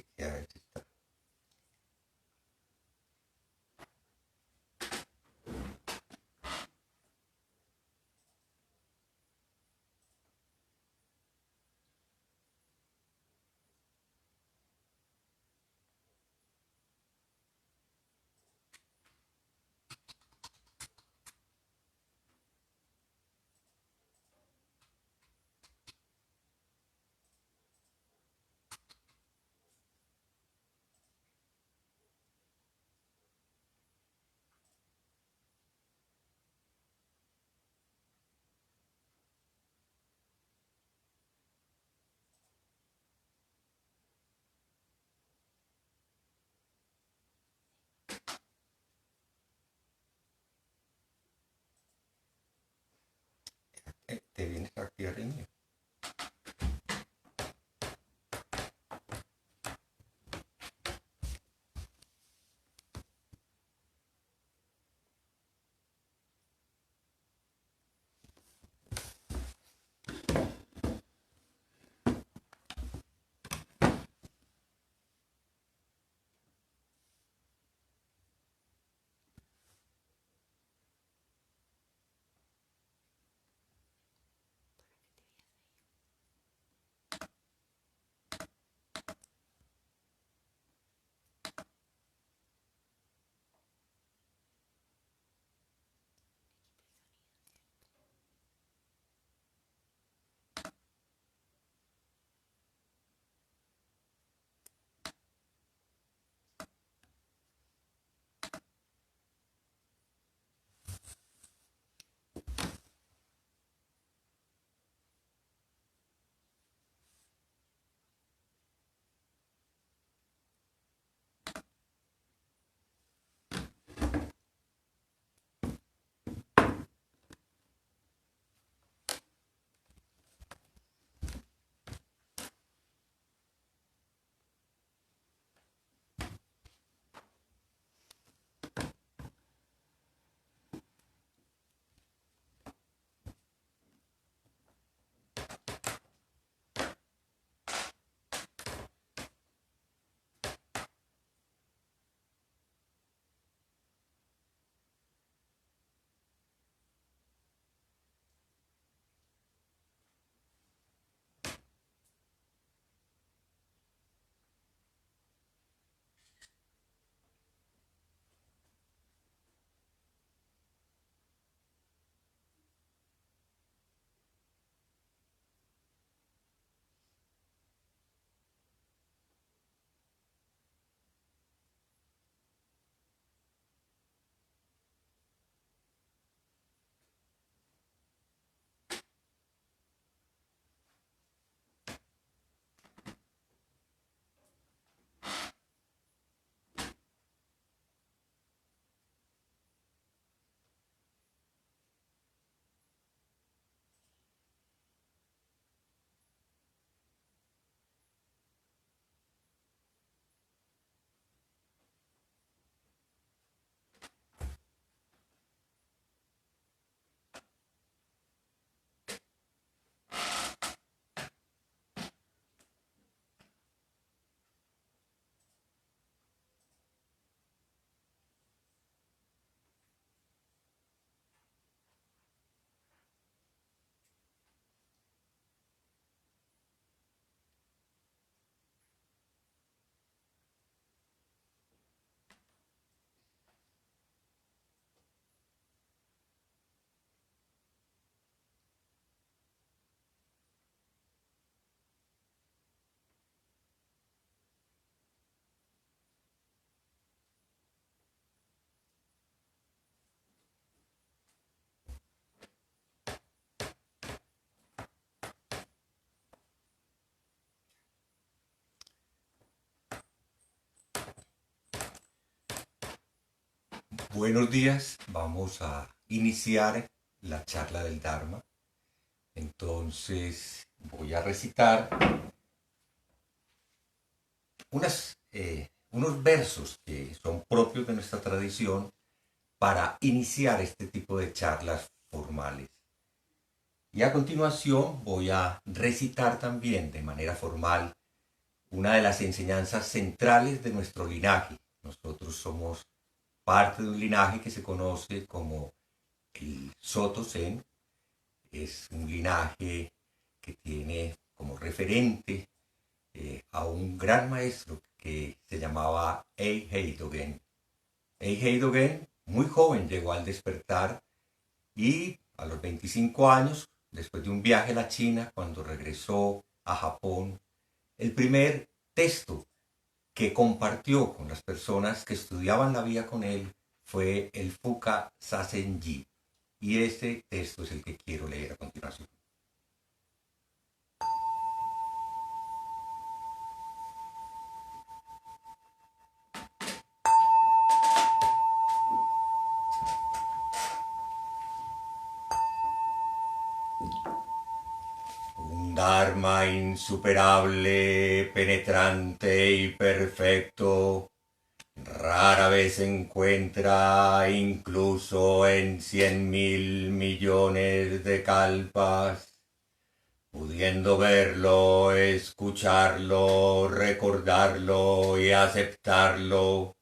chequeé a ver si está. Te vienes aquí a reunir. Buenos días, vamos a iniciar la charla del Dharma. Entonces voy a recitar unos versos que son propios de nuestra tradición para iniciar este tipo de charlas formales. Y a continuación voy a recitar también de manera formal una de las enseñanzas centrales de nuestro linaje. Nosotros somos parte de un linaje que se conoce como el Soto Zen. Es un linaje que tiene como referente a un gran maestro que se llamaba Eihei Dogen. Eihei Dogen, muy joven, llegó al despertar y a los 25 años, después de un viaje a la China, cuando regresó a Japón, el primer texto que compartió con las personas que estudiaban la vida con él fue el Fuka Sazenji. Y ese texto es el que quiero leer a continuación. Un Dharma insuperable, penetrante y perfecto, rara vez se encuentra incluso en 100.000 millones de kalpas. Pudiendo verlo, escucharlo, recordarlo y aceptarlo,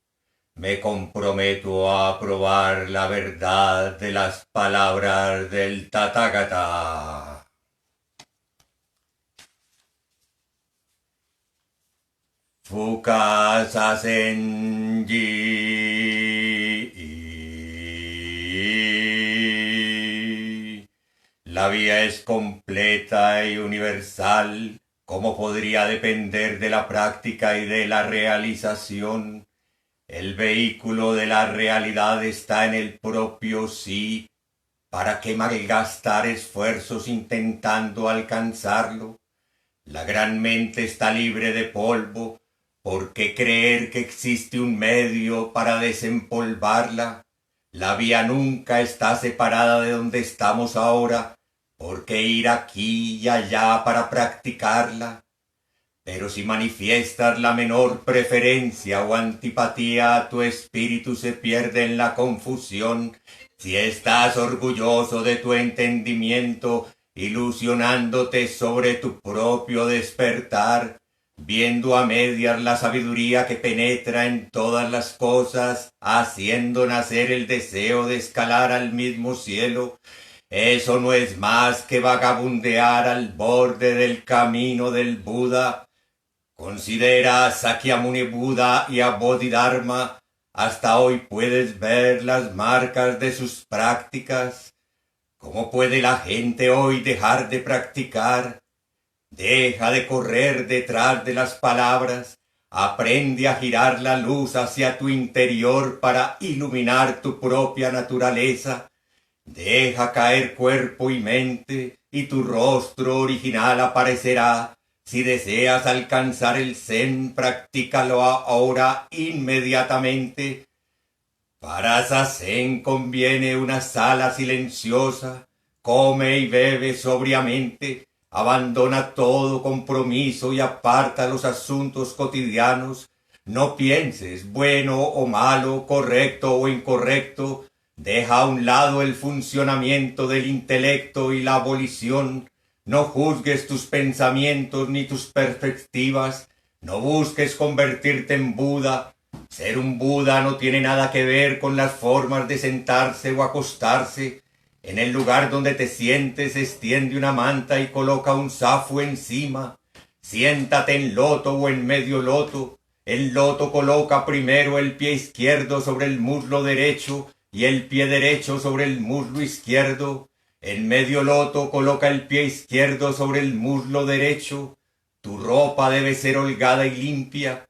me comprometo a probar la verdad de las palabras del Tathagata. Fuka Sazenji. La vía es completa y universal. ¿Cómo podría depender de la práctica y de la realización? El vehículo de la realidad está en el propio sí. ¿Para qué malgastar esfuerzos intentando alcanzarlo? La gran mente está libre de polvo. ¿Por qué creer que existe un medio para desempolvarla? La vía nunca está separada de donde estamos ahora. ¿Por qué ir aquí y allá para practicarla? Pero si manifiestas la menor preferencia o antipatía, tu espíritu se pierde en la confusión. Si estás orgulloso de tu entendimiento, ilusionándote sobre tu propio despertar, viendo a medias la sabiduría que penetra en todas las cosas, haciendo nacer el deseo de escalar al mismo cielo, eso no es más que vagabundear al borde del camino del Buda. Considera a Sakyamuni Buda y a Bodhidharma. Hasta hoy puedes ver las marcas de sus prácticas. ¿Cómo puede la gente hoy dejar de practicar? Deja de correr detrás de las palabras. Aprende a girar la luz hacia tu interior para iluminar tu propia naturaleza. Deja caer cuerpo y mente, y tu rostro original aparecerá. Si deseas alcanzar el Zen, practícalo ahora inmediatamente. Para Zazen conviene una sala silenciosa. Come y bebe sobriamente. Abandona todo compromiso y aparta los asuntos cotidianos. No pienses bueno o malo, correcto o incorrecto. Deja a un lado el funcionamiento del intelecto y la abolición. No juzgues tus pensamientos ni tus perspectivas. No busques convertirte en Buda. Ser un Buda no tiene nada que ver con las formas de sentarse o acostarse. En el lugar donde te sientes, extiende una manta y coloca un zafu encima. Siéntate en loto o en medio loto. El loto coloca primero el pie izquierdo sobre el muslo derecho y el pie derecho sobre el muslo izquierdo. En medio loto coloca el pie izquierdo sobre el muslo derecho. Tu ropa debe ser holgada y limpia.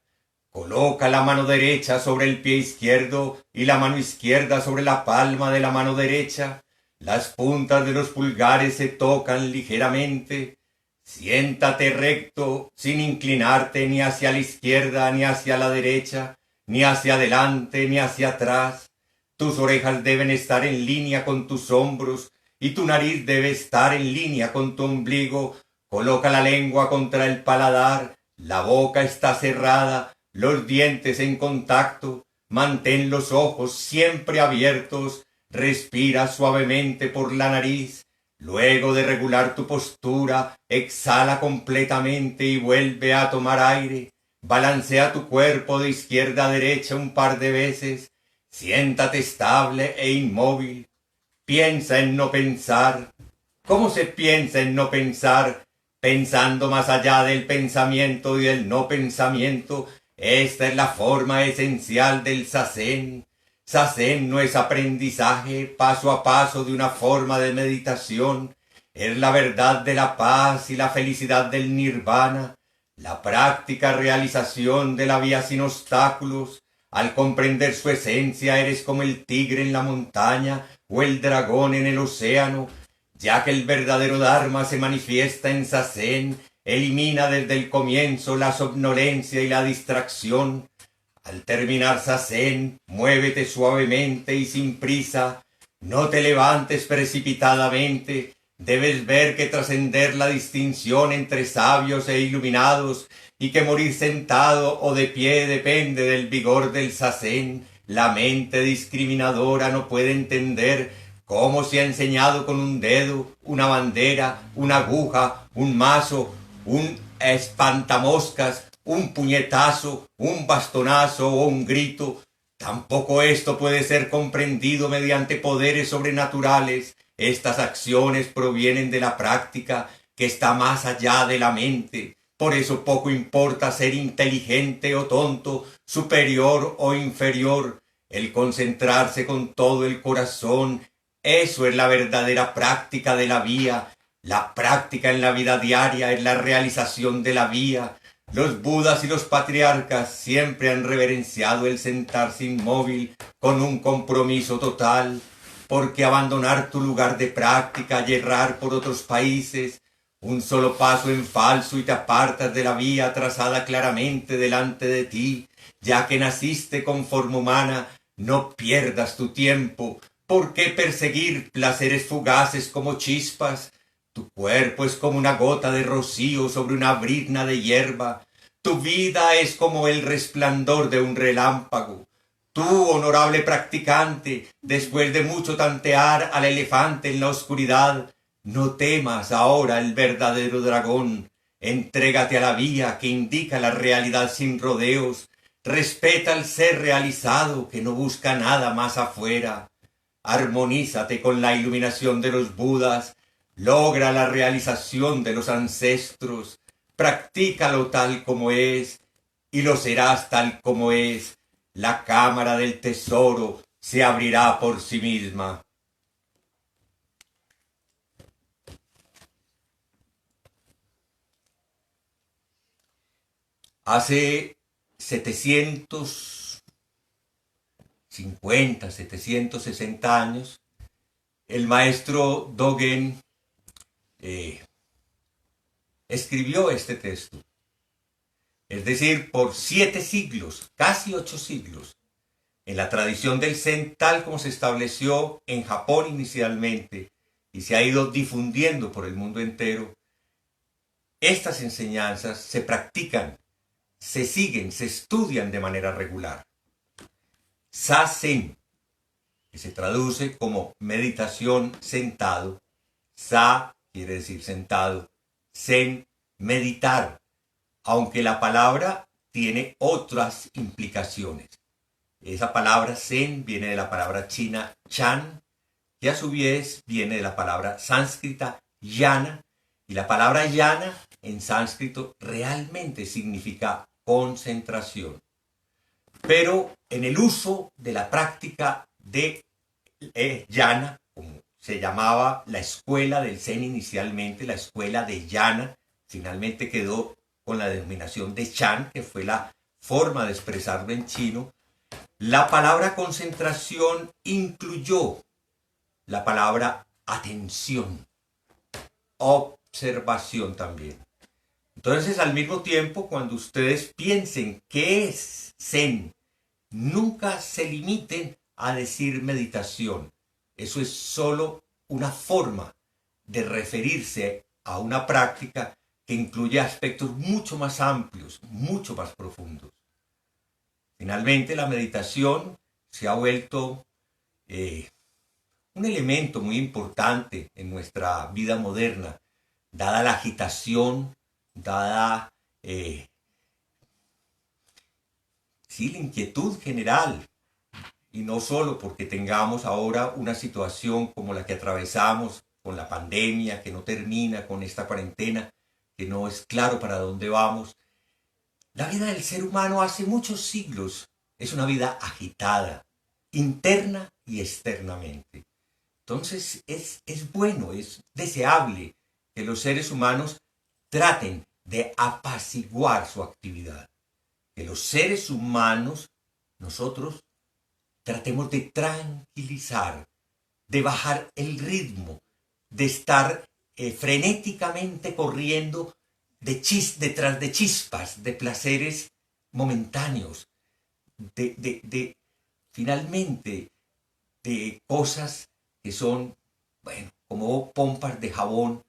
Coloca la mano derecha sobre el pie izquierdo y la mano izquierda sobre la palma de la mano derecha. Las puntas de los pulgares se tocan ligeramente. Siéntate recto, sin inclinarte ni hacia la izquierda ni hacia la derecha, ni hacia adelante ni hacia atrás. Tus orejas deben estar en línea con tus hombros y tu nariz debe estar en línea con tu ombligo. Coloca la lengua contra el paladar, la boca está cerrada, los dientes en contacto. Mantén los ojos siempre abiertos, respira suavemente por la nariz. Luego de regular tu postura, exhala completamente y vuelve a tomar aire. Balancea tu cuerpo de izquierda a derecha un par de veces. Siéntate estable e inmóvil. Piensa en no pensar. ¿Cómo se piensa en no pensar? Pensando más allá del pensamiento y del no pensamiento. Esta es la forma esencial del Zazen. Zazen no es aprendizaje paso a paso de una forma de meditación. Es la verdad de la paz y la felicidad del nirvana. La práctica realización de la vía sin obstáculos. Al comprender su esencia eres como el tigre en la montaña o el dragón en el océano, ya que el verdadero Dharma se manifiesta en Zazen, elimina desde el comienzo la somnolencia y la distracción. Al terminar Zazen, muévete suavemente y sin prisa, no te levantes precipitadamente. Debes ver que trascender la distinción entre sabios e iluminados y que morir sentado o de pie depende del vigor del Zazen. La mente discriminadora no puede entender cómo se ha enseñado con un dedo, una bandera, una aguja, un mazo, un espantamoscas, un puñetazo, un bastonazo o un grito. Tampoco esto puede ser comprendido mediante poderes sobrenaturales. Estas acciones provienen de la práctica que está más allá de la mente. Por eso poco importa ser inteligente o tonto, superior o inferior. El concentrarse con todo el corazón, eso es la verdadera práctica de la vía. La práctica en la vida diaria es la realización de la vía. Los budas y los patriarcas siempre han reverenciado el sentarse inmóvil con un compromiso total, porque abandonar tu lugar de práctica y errar por otros países, un solo paso en falso y te apartas de la vía trazada claramente delante de ti, ya que naciste con forma humana, no pierdas tu tiempo. ¿Por qué perseguir placeres fugaces como chispas? Tu cuerpo es como una gota de rocío sobre una brizna de hierba. Tu vida es como el resplandor de un relámpago. Tú, honorable practicante, después de mucho tantear al elefante en la oscuridad, no temas ahora el verdadero dragón. Entrégate a la vía que indica la realidad sin rodeos. Respeta al ser realizado que no busca nada más afuera. Armonízate con la iluminación de los Budas. Logra la realización de los ancestros. Practícalo tal como es y lo serás tal como es. La cámara del tesoro se abrirá por sí misma. Hace 760 años, el maestro Dogen escribió este texto. Es decir, por 7 siglos, casi 8 siglos, en la tradición del Zen tal como se estableció en Japón inicialmente y se ha ido difundiendo por el mundo entero, estas enseñanzas se practican, se siguen, se estudian de manera regular. Zazen, que se traduce como meditación sentado. Sa quiere decir sentado. Zen, meditar, aunque la palabra tiene otras implicaciones. Esa palabra Zen viene de la palabra china Chan, que a su vez viene de la palabra sánscrita Yana, y la palabra Yana en sánscrito realmente significa concentración. Pero en el uso de la práctica de Yana, como se llamaba la escuela del Zen inicialmente, la escuela de Yana, finalmente quedó con la denominación de Chan, que fue la forma de expresarlo en chino. La palabra concentración incluyó la palabra atención, observación también. Entonces, al mismo tiempo, cuando ustedes piensen qué es Zen, nunca se limiten a decir meditación. Eso es solo una forma de referirse a una práctica que incluye aspectos mucho más amplios, mucho más profundos. Finalmente, la meditación se ha vuelto un elemento muy importante en nuestra vida moderna, dada la agitación, dada la inquietud general, y no solo porque tengamos ahora una situación como la que atravesamos con la pandemia, que no termina con esta cuarentena, que no es claro para dónde vamos. La vida del ser humano hace muchos siglos es una vida agitada, interna y externamente. Entonces es bueno, es deseable que los seres humanos traten de apaciguar su actividad. Que los seres humanos, nosotros, tratemos de tranquilizar, de bajar el ritmo, de estar frenéticamente corriendo detrás de chispas, de placeres momentáneos, finalmente, de cosas que son, bueno, como pompas de jabón,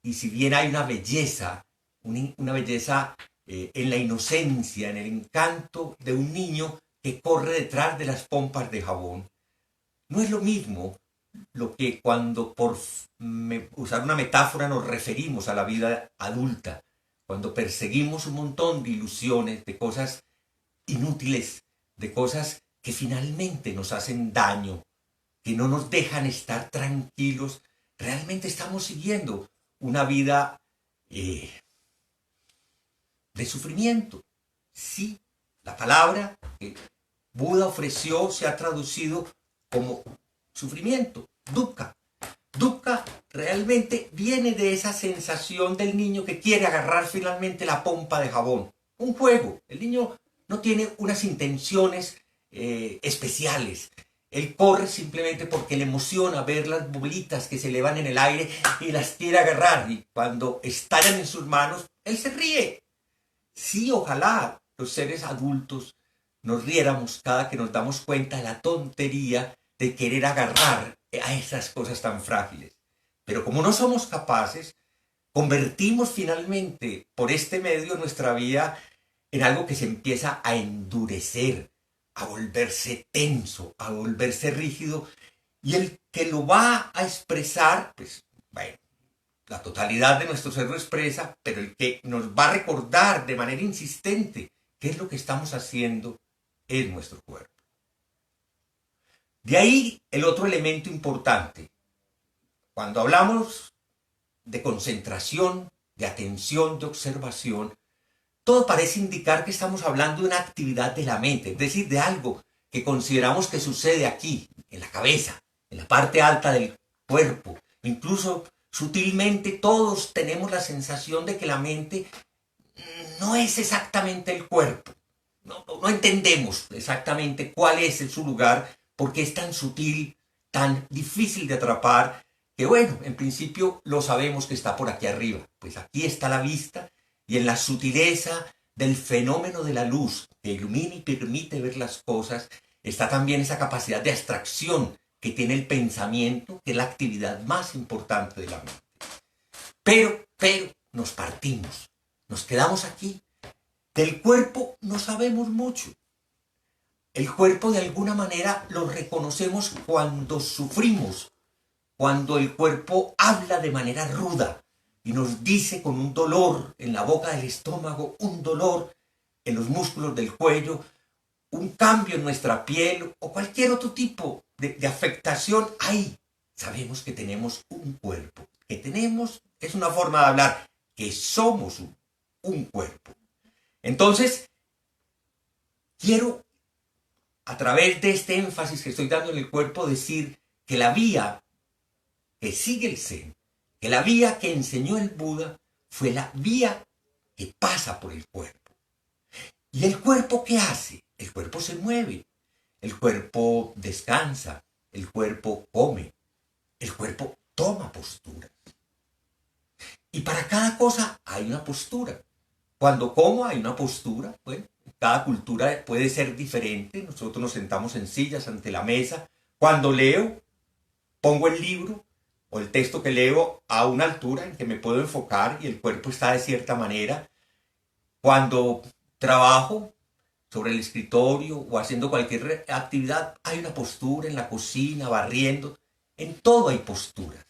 y si bien hay una belleza, una belleza en la inocencia, en el encanto de un niño que corre detrás de las pompas de jabón, no es lo mismo lo que cuando, por usar una metáfora, nos referimos a la vida adulta, cuando perseguimos un montón de ilusiones, de cosas inútiles, de cosas que finalmente nos hacen daño, que no nos dejan estar tranquilos. Realmente estamos siguiendo una vida de sufrimiento. Sí, la palabra que Buda ofreció se ha traducido como sufrimiento, dukkha. Dukkha realmente viene de esa sensación del niño que quiere agarrar finalmente la pompa de jabón. Un juego. El niño no tiene unas intenciones especiales. Él corre simplemente porque le emociona ver las bolitas que se elevan en el aire y las quiere agarrar. Y cuando estallan en sus manos, él se ríe. Sí, ojalá los seres adultos nos riéramos cada que nos damos cuenta de la tontería de querer agarrar a esas cosas tan frágiles. Pero como no somos capaces, convertimos finalmente por este medio nuestra vida en algo que se empieza a endurecer, a volverse tenso, a volverse rígido, y el que lo va a expresar, pues bueno, la totalidad de nuestro ser lo expresa, pero el que nos va a recordar de manera insistente qué es lo que estamos haciendo es nuestro cuerpo. De ahí el otro elemento importante. Cuando hablamos de concentración, de atención, de observación, todo parece indicar que estamos hablando de una actividad de la mente, es decir, de algo que consideramos que sucede aquí, en la cabeza, en la parte alta del cuerpo. Incluso sutilmente todos tenemos la sensación de que la mente no es exactamente el cuerpo. No entendemos exactamente cuál es su lugar, porque es tan sutil, tan difícil de atrapar, que bueno, en principio lo sabemos que está por aquí arriba. Pues aquí está la vista, y en la sutileza del fenómeno de la luz que ilumina y permite ver las cosas, está también esa capacidad de abstracción que tiene el pensamiento, que es la actividad más importante de la mente. Pero nos partimos, nos quedamos aquí. Del cuerpo no sabemos mucho. El cuerpo de alguna manera lo reconocemos cuando sufrimos, cuando el cuerpo habla de manera ruda y nos dice con un dolor en la boca del estómago, un dolor en los músculos del cuello, un cambio en nuestra piel o cualquier otro tipo de afectación. Ahí sabemos que tenemos un cuerpo, que tenemos, es una forma de hablar, que somos un cuerpo. Entonces, quiero, a través de este énfasis que estoy dando en el cuerpo, decir que la vía que sigue el Zen, que la vía que enseñó el Buda, fue la vía que pasa por el cuerpo. ¿Y el cuerpo qué hace? El cuerpo se mueve, el cuerpo descansa, el cuerpo come, el cuerpo toma posturas. Y para cada cosa hay una postura. Cuando como hay una postura, bueno, cada cultura puede ser diferente. Nosotros nos sentamos en sillas ante la mesa. Cuando leo, pongo el libro o el texto que leo a una altura en que me puedo enfocar y el cuerpo está de cierta manera. Cuando trabajo sobre el escritorio o haciendo cualquier actividad, hay una postura en la cocina, barriendo. En todo hay posturas.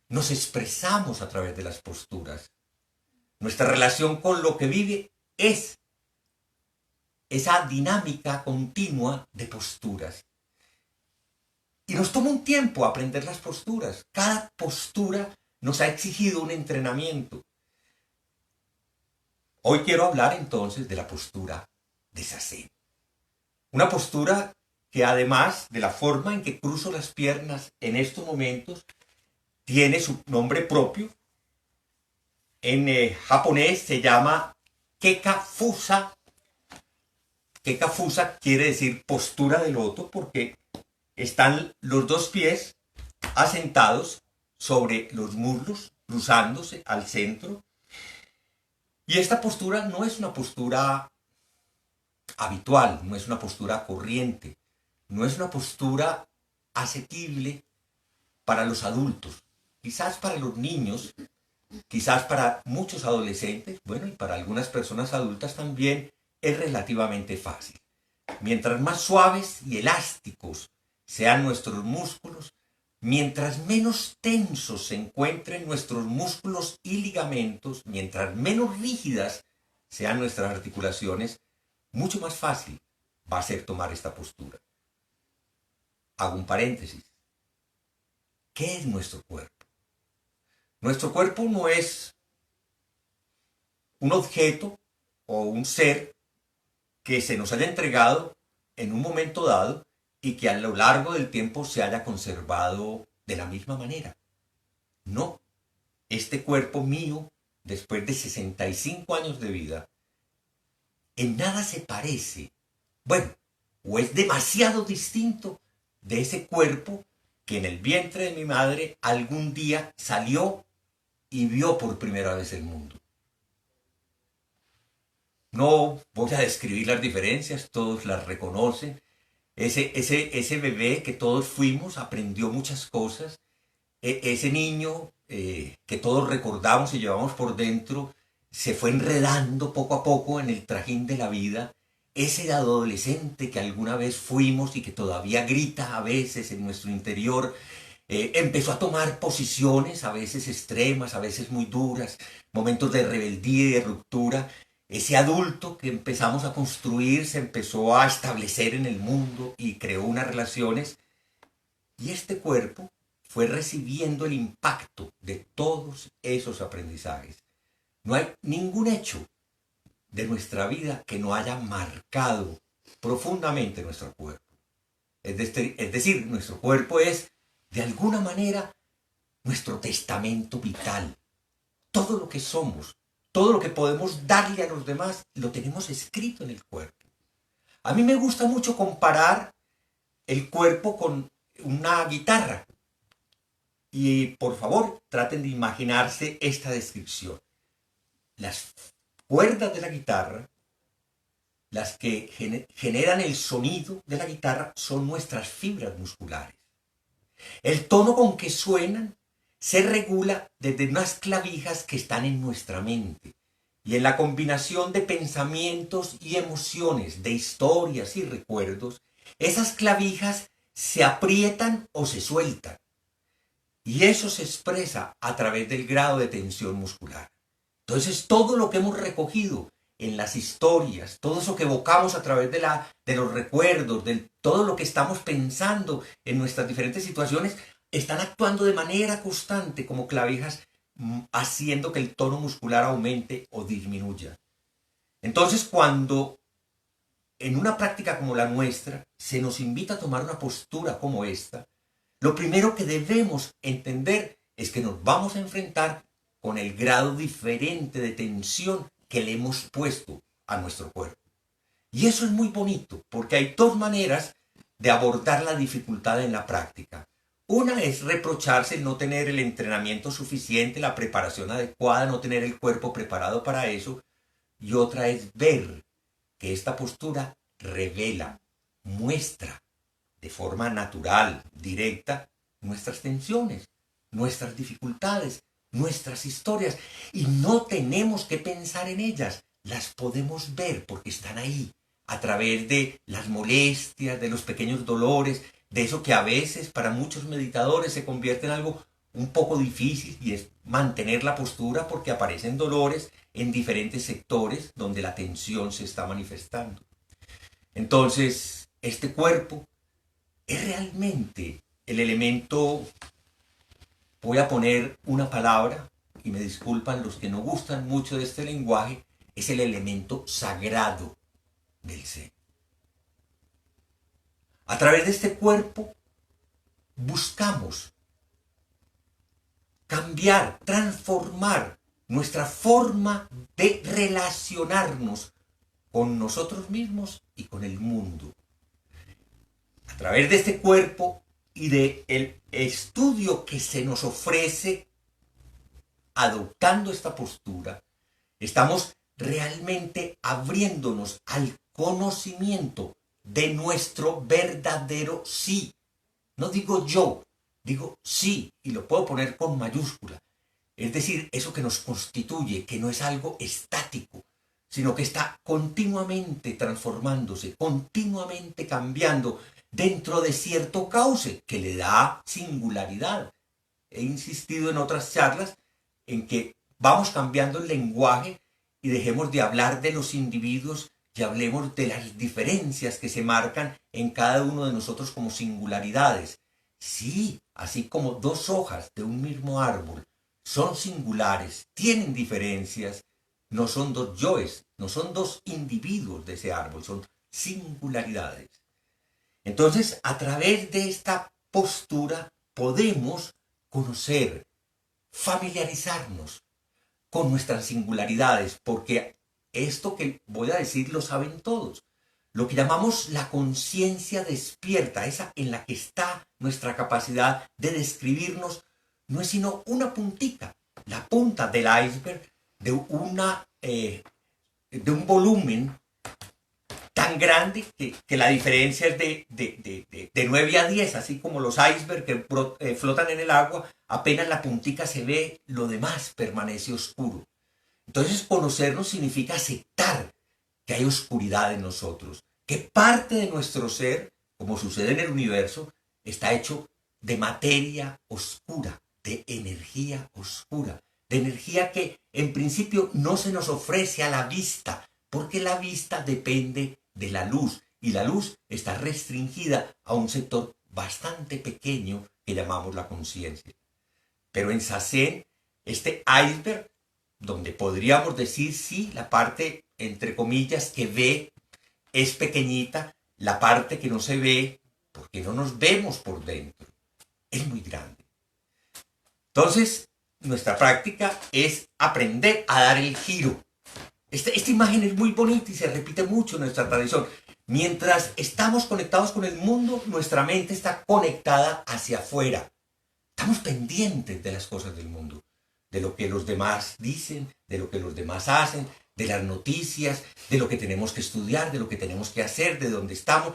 Nos expresamos a través de las posturas. Nuestra relación con lo que vive es esa dinámica continua de posturas. Y nos toma un tiempo aprender las posturas. Cada postura nos ha exigido un entrenamiento. Hoy quiero hablar entonces de la postura de Zazen. Una postura que además de la forma en que cruzo las piernas en estos momentos, tiene su nombre propio. En japonés se llama Kekafusa. Kekafusa quiere decir postura de loto porque están los dos pies asentados sobre los muslos, cruzándose al centro. Y esta postura no es una postura habitual, no es una postura corriente, no es una postura asequible para los adultos, quizás para los niños, quizás para muchos adolescentes, bueno, y para algunas personas adultas también es relativamente fácil. Mientras más suaves y elásticos sean nuestros músculos, mientras menos tensos se encuentren nuestros músculos y ligamentos, mientras menos rígidas sean nuestras articulaciones, mucho más fácil va a ser tomar esta postura. Hago un paréntesis. ¿Qué es nuestro cuerpo? Nuestro cuerpo no es un objeto o un ser que se nos haya entregado en un momento dado y que a lo largo del tiempo se haya conservado de la misma manera. No, este cuerpo mío, después de 65 años de vida, en nada se parece, bueno, o es demasiado distinto de ese cuerpo que en el vientre de mi madre algún día salió y vio por primera vez el mundo. No voy a describir las diferencias, todos las reconocen. Ese bebé que todos fuimos aprendió muchas cosas. Ese niño que todos recordamos y llevamos por dentro se fue enredando poco a poco en el trajín de la vida. Ese adolescente que alguna vez fuimos y que todavía grita a veces en nuestro interior, empezó a tomar posiciones a veces extremas, a veces muy duras, momentos de rebeldía y de ruptura. Ese adulto que empezamos a construir se empezó a establecer en el mundo y creó unas relaciones. Y este cuerpo fue recibiendo el impacto de todos esos aprendizajes. No hay ningún hecho de nuestra vida que no haya marcado profundamente nuestro cuerpo. Es decir, nuestro cuerpo es, de alguna manera, nuestro testamento vital. Todo lo que somos, todo lo que podemos darle a los demás, lo tenemos escrito en el cuerpo. A mí me gusta mucho comparar el cuerpo con una guitarra. Y por favor, traten de imaginarse esta descripción. Las cuerdas de la guitarra, las que generan el sonido de la guitarra, son nuestras fibras musculares. El tono con que suenan se regula desde unas clavijas que están en nuestra mente y en la combinación de pensamientos y emociones, de historias y recuerdos, esas clavijas se aprietan o se sueltan. Y eso se expresa a través del grado de tensión muscular. Entonces, todo lo que hemos recogido en las historias, todo eso que evocamos a través de los recuerdos, de todo lo que estamos pensando en nuestras diferentes situaciones, están actuando de manera constante como clavijas, haciendo que el tono muscular aumente o disminuya. Entonces, cuando en una práctica como la nuestra se nos invita a tomar una postura como esta, lo primero que debemos entender es que nos vamos a enfrentar con el grado diferente de tensión que le hemos puesto a nuestro cuerpo. Y eso es muy bonito, porque hay dos maneras de abordar la dificultad en la práctica. Una es reprocharse el no tener el entrenamiento suficiente, la preparación adecuada, no tener el cuerpo preparado para eso. Y otra es ver que esta postura revela, muestra de forma natural, directa, nuestras tensiones, nuestras dificultades, nuestras historias. Y no tenemos que pensar en ellas, las podemos ver porque están ahí, a través de las molestias, de los pequeños dolores. de eso que a veces para muchos meditadores se convierte en algo un poco difícil, y es mantener la postura porque aparecen dolores en diferentes sectores donde la tensión se está manifestando. Entonces, este cuerpo es realmente el elemento, voy a poner una palabra, y me disculpan los que no gustan mucho de este lenguaje, es el elemento sagrado del ser. A través de este cuerpo buscamos cambiar, transformar nuestra forma de relacionarnos con nosotros mismos y con el mundo. A través de este cuerpo y del estudio que se nos ofrece adoptando esta postura, estamos realmente abriéndonos al conocimiento de nuestro verdadero sí. No digo yo, digo sí, y lo puedo poner con mayúscula. Es decir, eso que nos constituye, que no es algo estático, sino que está continuamente transformándose, continuamente cambiando dentro de cierto cauce que le da singularidad. He insistido en otras charlas en que vamos cambiando el lenguaje y dejemos de hablar de los individuos y hablemos de las diferencias que se marcan en cada uno de nosotros como singularidades. Sí, así como dos hojas de un mismo árbol son singulares, tienen diferencias, no son dos yoes, no son dos individuos de ese árbol, son singularidades. Entonces, a través de esta postura podemos conocer, familiarizarnos con nuestras singularidades, porque esto que voy a decir lo saben todos. Lo que llamamos la conciencia despierta, esa en la que está nuestra capacidad de describirnos, no es sino una puntita, la punta del iceberg de un volumen tan grande que la diferencia es de 9 a 10, así como los icebergs que flotan en el agua, apenas la puntica se ve, lo demás permanece oscuro. Entonces, conocernos significa aceptar que hay oscuridad en nosotros, que parte de nuestro ser, como sucede en el universo, está hecho de materia oscura, de energía oscura, de energía que en principio no se nos ofrece a la vista, porque la vista depende de la luz, y la luz está restringida a un sector bastante pequeño que llamamos la conciencia. Pero en Zazen, este iceberg, donde podríamos decir, sí, la parte, entre comillas, que ve es pequeñita, la parte que no se ve, porque no nos vemos por dentro, es muy grande. Entonces, nuestra práctica es aprender a dar el giro. Esta imagen es muy bonita y se repite mucho en nuestra tradición. Mientras estamos conectados con el mundo, nuestra mente está conectada hacia afuera. Estamos pendientes de las cosas del mundo, de lo que los demás dicen, de lo que los demás hacen, de las noticias, de lo que tenemos que estudiar, de lo que tenemos que hacer, de dónde estamos.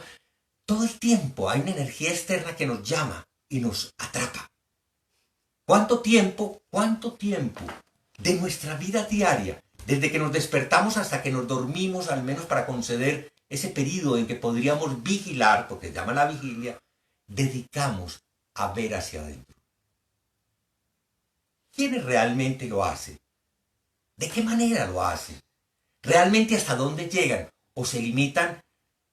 Todo el tiempo hay una energía externa que nos llama y nos atrapa. ¿Cuánto tiempo de nuestra vida diaria, desde que nos despertamos hasta que nos dormimos, al menos para conceder ese periodo en que podríamos vigilar, porque se llama la vigilia, dedicamos a ver hacia adentro? ¿Quiénes realmente lo hacen? ¿De qué manera lo hacen? ¿Realmente hasta dónde llegan? ¿O se limitan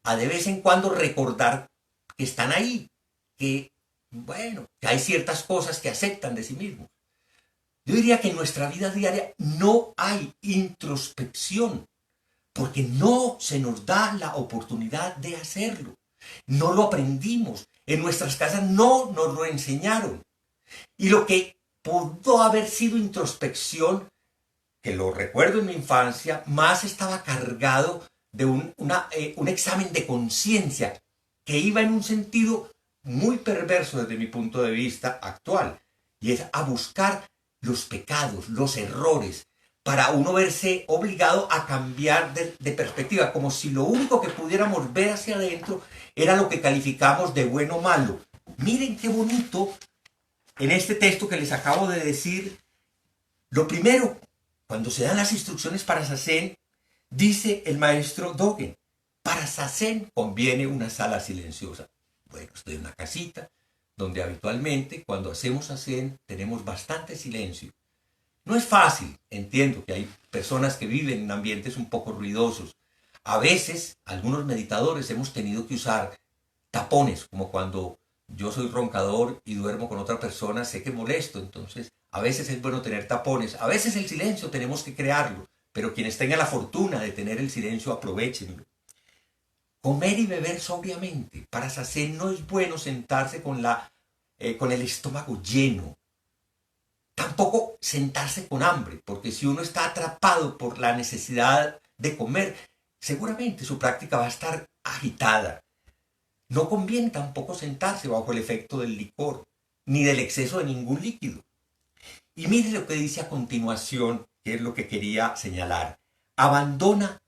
a de vez en cuando recordar que están ahí? Que, bueno, que hay ciertas cosas que aceptan de sí mismos. Yo diría que en nuestra vida diaria no hay introspección, porque no se nos da la oportunidad de hacerlo. No lo aprendimos. En nuestras casas no nos lo enseñaron. Y lo que pudo haber sido introspección, que lo recuerdo en mi infancia, más estaba cargado de un examen de conciencia que iba en un sentido muy perverso desde mi punto de vista actual, y es a buscar los pecados, los errores, para uno verse obligado a cambiar de perspectiva, como si lo único que pudiéramos ver hacia adentro era lo que calificamos de bueno o malo. Miren qué bonito en este texto que les acabo de decir. Lo primero, cuando se dan las instrucciones para Zazen, dice el maestro Dogen, para Zazen conviene una sala silenciosa. Bueno, estoy en una casita donde habitualmente cuando hacemos zazen tenemos bastante silencio. No es fácil, entiendo que hay personas que viven en ambientes un poco ruidosos. A veces, algunos meditadores hemos tenido que usar tapones, como cuando yo soy roncador y duermo con otra persona, sé que molesto, entonces a veces es bueno tener tapones, a veces el silencio tenemos que crearlo, pero quienes tengan la fortuna de tener el silencio, aprovechenlo. Comer y beber sobriamente. Para zazen no es bueno sentarse con el estómago lleno. Tampoco sentarse con hambre, porque si uno está atrapado por la necesidad de comer, seguramente su práctica va a estar agitada. No conviene tampoco sentarse bajo el efecto del licor, ni del exceso de ningún líquido. Y mire lo que dice a continuación, que es lo que quería señalar. Abandona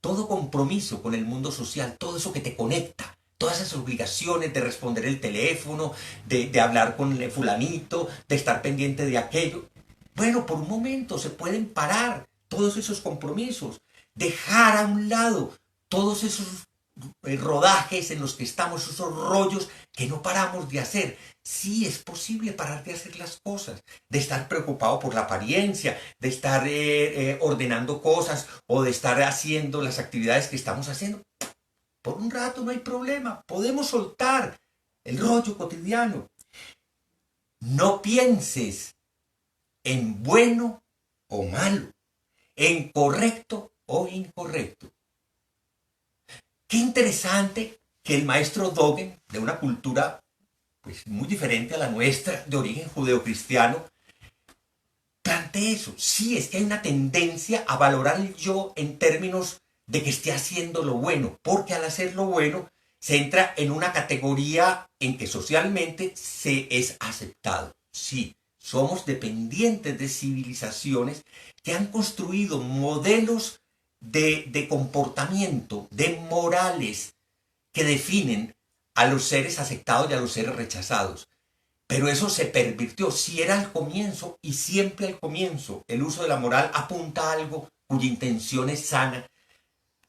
todo compromiso con el mundo social, todo eso que te conecta, todas esas obligaciones de responder el teléfono, de hablar con el fulanito, de estar pendiente de aquello. Bueno, por un momento se pueden parar todos esos compromisos, dejar a un lado todos esos rodajes en los que estamos, esos rollos que no paramos de hacer. Sí es posible parar de hacer las cosas, de estar preocupado por la apariencia, de estar ordenando cosas o de estar haciendo las actividades que estamos haciendo. Por un rato no hay problema, podemos soltar el rollo cotidiano. No pienses en bueno o malo, en correcto o incorrecto. Qué interesante que el maestro Dogen, de una cultura pues, muy diferente a la nuestra, de origen judeocristiano, plantee eso. Sí, es que hay una tendencia a valorar el yo en términos de que esté haciendo lo bueno, porque al hacer lo bueno se entra en una categoría en que socialmente se es aceptado. Sí, somos dependientes de civilizaciones que han construido modelos de comportamiento, de morales que definen a los seres aceptados y a los seres rechazados. Pero eso se pervirtió. Si era al comienzo, y siempre al comienzo, el uso de la moral apunta a algo cuya intención es sana,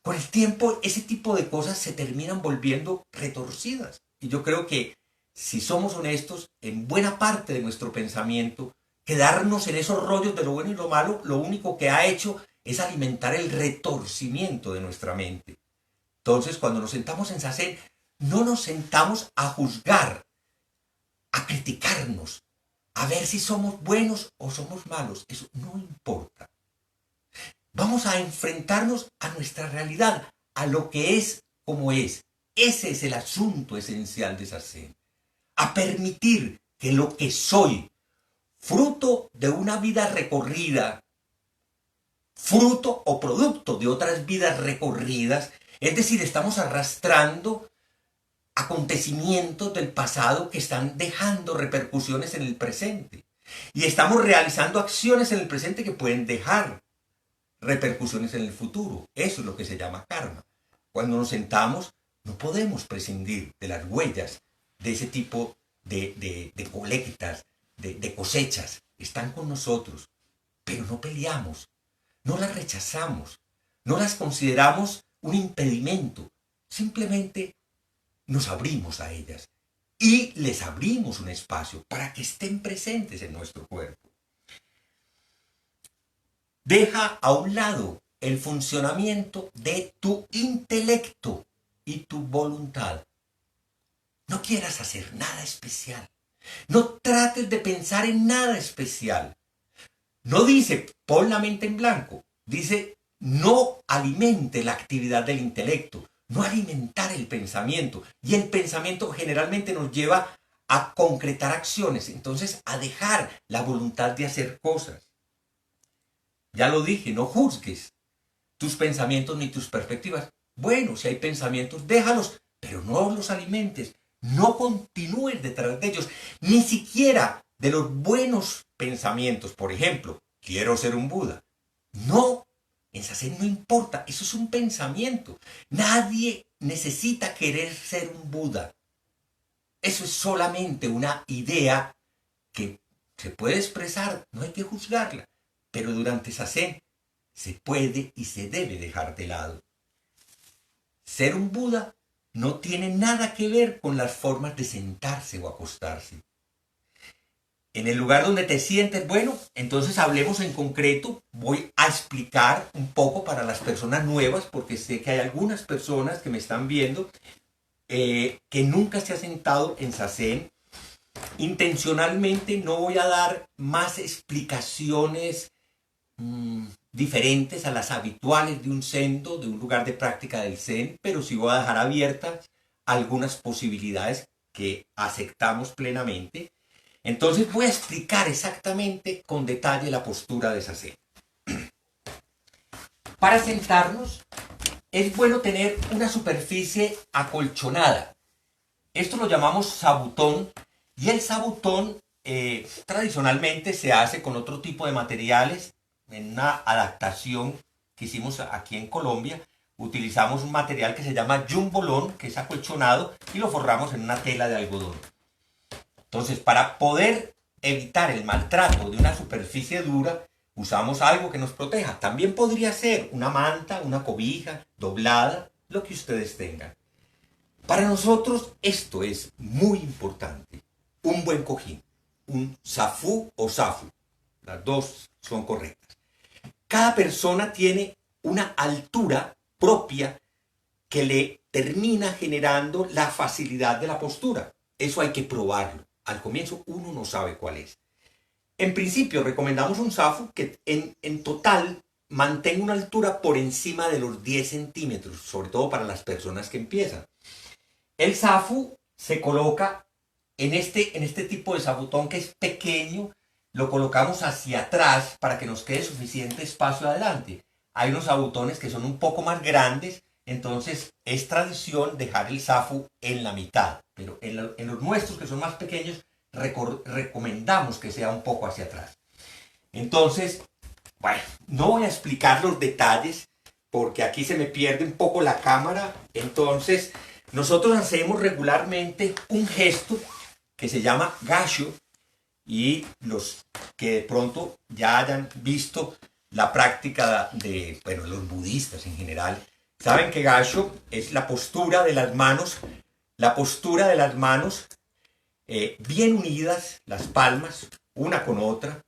con el tiempo ese tipo de cosas se terminan volviendo retorcidas. Y yo creo que si somos honestos, en buena parte de nuestro pensamiento, quedarnos en esos rollos de lo bueno y lo malo, lo único que ha hecho es alimentar el retorcimiento de nuestra mente. Entonces, cuando nos sentamos en zazen, no nos sentamos a juzgar, a criticarnos, a ver si somos buenos o somos malos. Eso no importa. Vamos a enfrentarnos a nuestra realidad, a lo que es como es. Ese es el asunto esencial de zazen. A permitir que lo que soy, fruto de una vida recorrida, fruto o producto de otras vidas recorridas, es decir, estamos arrastrando acontecimientos del pasado que están dejando repercusiones en el presente. Y estamos realizando acciones en el presente que pueden dejar repercusiones en el futuro. Eso es lo que se llama karma. Cuando nos sentamos, no podemos prescindir de las huellas de ese tipo de colectas, de cosechas. Están con nosotros, pero no peleamos, no las rechazamos, no las consideramos un impedimento. Simplemente nos abrimos a ellas y les abrimos un espacio para que estén presentes en nuestro cuerpo. Deja a un lado el funcionamiento de tu intelecto y tu voluntad. No quieras hacer nada especial. No trates de pensar en nada especial. No dice pon la mente en blanco. Dice no alimente la actividad del intelecto. No alimentar el pensamiento. Y el pensamiento generalmente nos lleva a concretar acciones. Entonces a dejar la voluntad de hacer cosas. Ya lo dije, no juzgues tus pensamientos ni tus perspectivas. Bueno, si hay pensamientos, déjalos, pero no los alimentes. No continúes detrás de ellos, ni siquiera de los buenos pensamientos. Por ejemplo, quiero ser un Buda. No, en zazen no importa, eso es un pensamiento. Nadie necesita querer ser un Buda. Eso es solamente una idea que se puede expresar, no hay que juzgarla. Pero durante zazen se puede y se debe dejar de lado. Ser un Buda no tiene nada que ver con las formas de sentarse o acostarse. En el lugar donde te sientes, bueno, entonces hablemos en concreto. Voy a explicar un poco para las personas nuevas, porque sé que hay algunas personas que me están viendo que nunca se ha sentado en zazen. Intencionalmente no voy a dar más explicaciones diferentes a las habituales de un sendo, de un lugar de práctica del zen, pero sí voy a dejar abiertas algunas posibilidades que aceptamos plenamente. Entonces voy a explicar exactamente con detalle la postura de zazen. Para sentarnos es bueno tener una superficie acolchonada. Esto lo llamamos sabutón, y el sabutón tradicionalmente se hace con otro tipo de materiales. En una adaptación que hicimos aquí en Colombia, utilizamos un material que se llama jumbolón, que es acolchonado, y lo forramos en una tela de algodón. Entonces, para poder evitar el maltrato de una superficie dura, usamos algo que nos proteja. También podría ser una manta, una cobija, doblada, lo que ustedes tengan. Para nosotros esto es muy importante. Un buen cojín, un zafú o zafu, las dos son correctas. Cada persona tiene una altura propia que le termina generando la facilidad de la postura. Eso hay que probarlo. Al comienzo uno no sabe cuál es. En principio recomendamos un zafu que en total mantenga una altura por encima de los 10 centímetros, sobre todo para las personas que empiezan. El zafu se coloca en este tipo de zabutón que es pequeño. Lo colocamos hacia atrás para que nos quede suficiente espacio adelante. Hay unos zabutones que son un poco más grandes, entonces es tradición dejar el zafu en la mitad, pero en los nuestros que son más pequeños recomendamos que sea un poco hacia atrás. Entonces, bueno, no voy a explicar los detalles porque aquí se me pierde un poco la cámara. Entonces, nosotros hacemos regularmente un gesto que se llama gassho, y los que de pronto ya hayan visto la práctica de, bueno, los budistas en general, saben que gassho es la postura de las manos, bien unidas, las palmas, una con otra,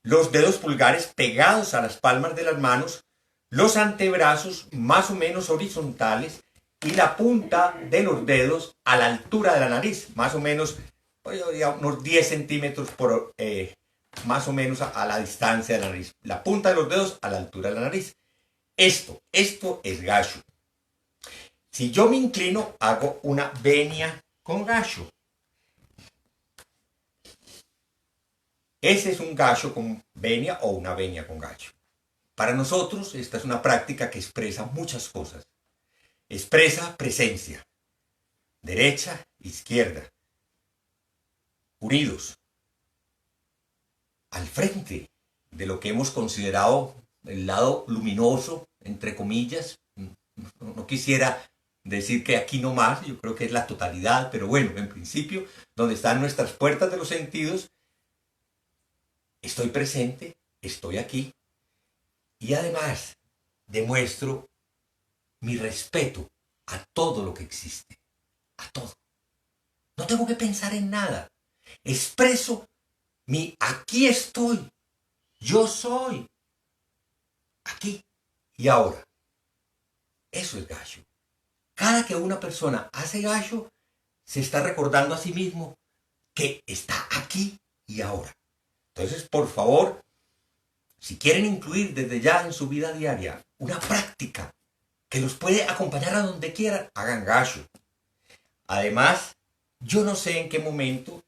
los dedos pulgares pegados a las palmas de las manos, los antebrazos más o menos horizontales y la punta de los dedos a la altura de la nariz, más o menos unos 10 centímetros por más o menos a la distancia de la nariz. La punta de los dedos a la altura de la nariz. Esto es gassho. Si yo me inclino, hago una venia con gassho. Ese es un gassho con venia o una venia con gassho. Para nosotros, esta es una práctica que expresa muchas cosas. Expresa presencia. Derecha, izquierda. Unidos, al frente de lo que hemos considerado el lado luminoso, entre comillas. No quisiera decir que aquí no más, yo creo que es la totalidad, pero bueno, en principio, donde están nuestras puertas de los sentidos, estoy presente, estoy aquí, y además demuestro mi respeto a todo lo que existe, a todo. No tengo que pensar en nada. Expreso mi aquí estoy, yo soy, aquí y ahora. Eso es gassho. Cada que una persona hace gassho, se está recordando a sí mismo que está aquí y ahora. Entonces, por favor, si quieren incluir desde ya en su vida diaria una práctica que los puede acompañar a donde quieran, hagan gassho. Además, yo no sé en qué momento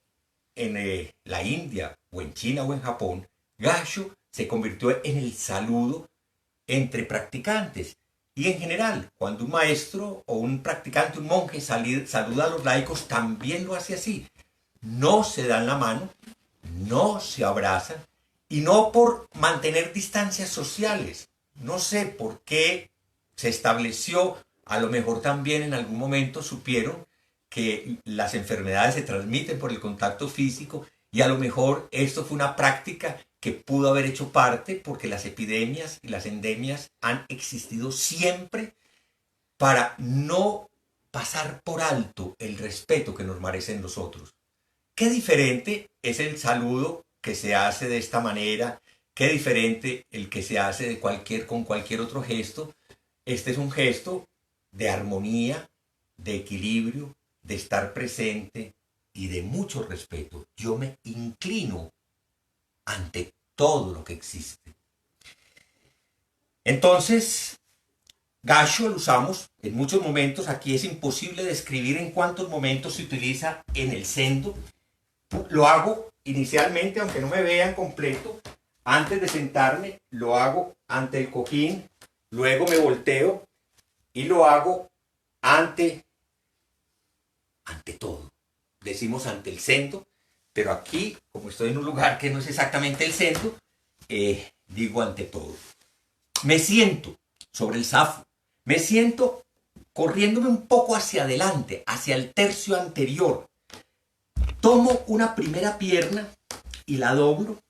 en la India o en China o en Japón, gassho se convirtió en el saludo entre practicantes. Y en general, cuando un maestro o un practicante, un monje saluda a los laicos, también lo hace así. No se dan la mano, no se abrazan, y no por mantener distancias sociales. No sé por qué se estableció, a lo mejor también en algún momento supieron que las enfermedades se transmiten por el contacto físico, y a lo mejor esto fue una práctica que pudo haber hecho parte porque las epidemias y las endemias han existido siempre para no pasar por alto el respeto que nos merecen los otros. Qué diferente es el saludo que se hace de esta manera, qué diferente el que se hace con cualquier otro gesto. Este es un gesto de armonía, de equilibrio, de estar presente y de mucho respeto. Yo me inclino ante todo lo que existe. Entonces, gassho lo usamos en muchos momentos. Aquí es imposible describir en cuántos momentos se utiliza en el sendo. Lo hago inicialmente, aunque no me vean completo. Antes de sentarme, lo hago ante el cojín. Luego me volteo y lo hago ante todo. Decimos ante el sendo, pero aquí, como estoy en un lugar que no es exactamente el sendo, digo ante todo. Me siento sobre el zafu. Me siento corriéndome un poco hacia adelante, hacia el tercio anterior. Tomo una primera pierna y la doblo.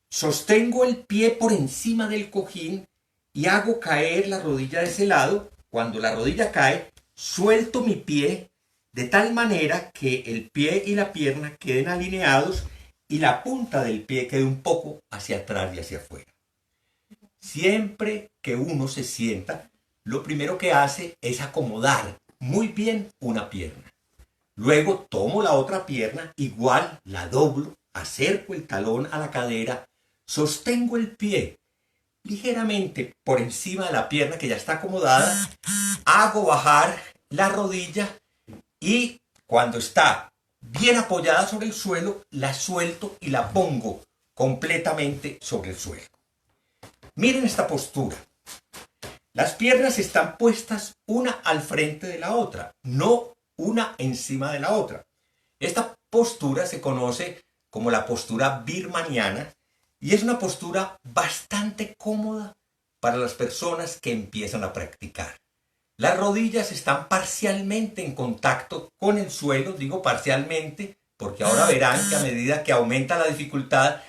Sostengo el pie por encima del cojín y hago caer la rodilla de ese lado. Cuando la rodilla cae, suelto mi pie de tal manera que el pie y la pierna queden alineados y la punta del pie quede un poco hacia atrás y hacia afuera. Siempre que uno se sienta, lo primero que hace es acomodar muy bien una pierna. Luego tomo la otra pierna, igual la doblo, acerco el talón a la cadera, sostengo el pie ligeramente por encima de la pierna que ya está acomodada, hago bajar la rodilla y cuando está bien apoyada sobre el suelo, la suelto y la pongo completamente sobre el suelo. Miren esta postura. Las piernas están puestas una al frente de la otra, no una encima de la otra. Esta postura se conoce como la postura birmaniana y es una postura bastante cómoda para las personas que empiezan a practicar. Las rodillas están parcialmente en contacto con el suelo, digo parcialmente, porque ahora verán que a medida que aumenta la dificultad,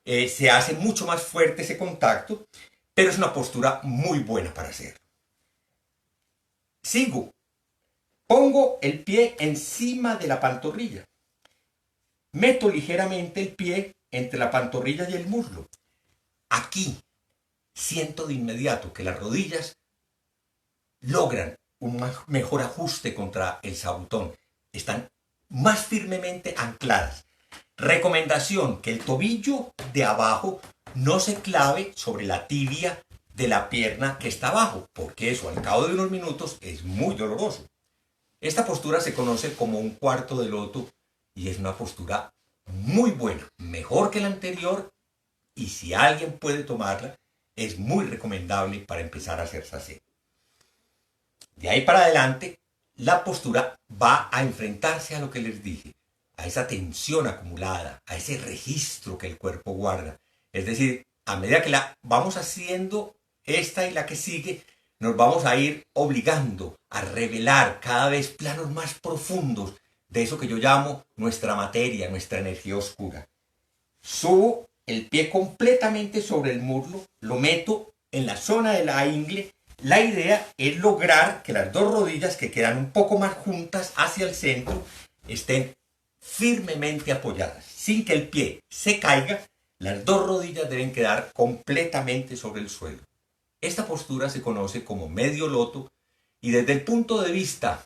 se hace mucho más fuerte ese contacto, pero es una postura muy buena para hacerlo. Sigo. Pongo el pie encima de la pantorrilla. Meto ligeramente el pie entre la pantorrilla y el muslo. Aquí siento de inmediato que las rodillas logran un mejor ajuste contra el zabutón. Están más firmemente ancladas. Recomendación: que el tobillo de abajo no se clave sobre la tibia de la pierna que está abajo, porque eso al cabo de unos minutos es muy doloroso. Esta postura se conoce como un cuarto de loto y es una postura muy buena, mejor que la anterior, y si alguien puede tomarla, es muy recomendable para empezar a hacer sase. De ahí para adelante, la postura va a enfrentarse a lo que les dije, a esa tensión acumulada, a ese registro que el cuerpo guarda. Es decir, a medida que la vamos haciendo esta y la que sigue, nos vamos a ir obligando a revelar cada vez planos más profundos de eso que yo llamo nuestra materia, nuestra energía oscura. Subo el pie completamente sobre el muslo, lo meto en la zona de la ingle. La idea es lograr que las dos rodillas, que quedan un poco más juntas hacia el centro, estén firmemente apoyadas. Sin que el pie se caiga, las dos rodillas deben quedar completamente sobre el suelo. Esta postura se conoce como medio loto y desde el punto de vista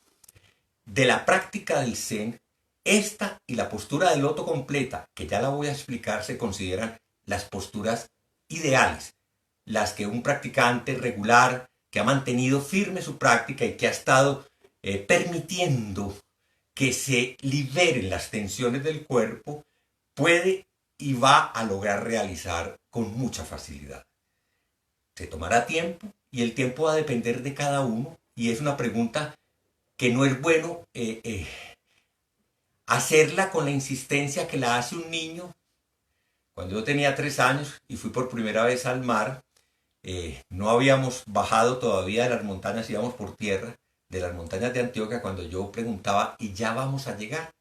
de la práctica del Zen, esta y la postura del loto completa, que ya la voy a explicar, se consideran las posturas ideales, las que un practicante regular que ha mantenido firme su práctica y que ha estado permitiendo que se liberen las tensiones del cuerpo, puede y va a lograr realizar con mucha facilidad. Se tomará tiempo y el tiempo va a depender de cada uno y es una pregunta que no es bueno hacerla con la insistencia que la hace un niño. Cuando yo tenía 3 años y fui por primera vez al mar, no habíamos bajado todavía de las montañas, íbamos por tierra, de las montañas de Antioquia, cuando yo preguntaba, ¿y ya vamos a llegar?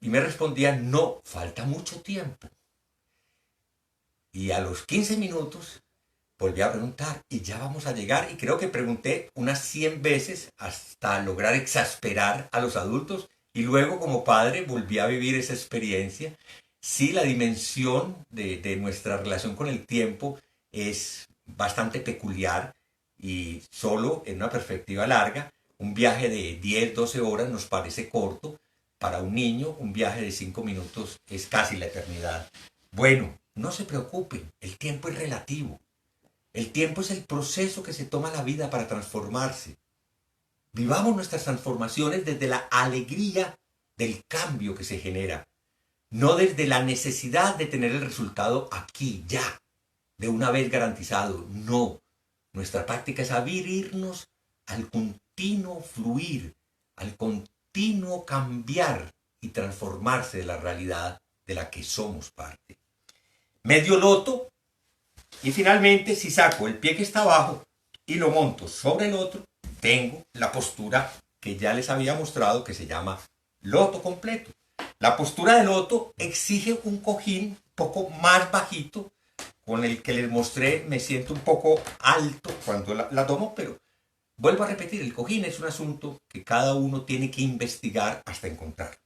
Y me respondían, no, falta mucho tiempo. Y a los 15 minutos, volví a preguntar y ya vamos a llegar, y creo que pregunté unas 100 veces hasta lograr exasperar a los adultos, y luego como padre volví a vivir esa experiencia. Sí, la dimensión de nuestra relación con el tiempo es bastante peculiar, y solo en una perspectiva larga, un viaje de 10, 12 horas nos parece corto. Para un niño, un viaje de 5 minutos es casi la eternidad. Bueno, no se preocupen, el tiempo es relativo. El tiempo es el proceso que se toma la vida para transformarse. Vivamos nuestras transformaciones desde la alegría del cambio que se genera, no desde la necesidad de tener el resultado aquí, ya, de una vez garantizado. No, nuestra práctica es abrirnos al continuo fluir, al continuo cambiar y transformarse de la realidad de la que somos parte. Medio loto, y finalmente si saco el pie que está abajo y lo monto sobre el otro, tengo la postura que ya les había mostrado, que se llama loto completo. La postura de loto exige un cojín un poco más bajito. Con el que les mostré me siento un poco alto cuando la tomo, pero vuelvo a repetir, el cojín es un asunto que cada uno tiene que investigar hasta encontrar.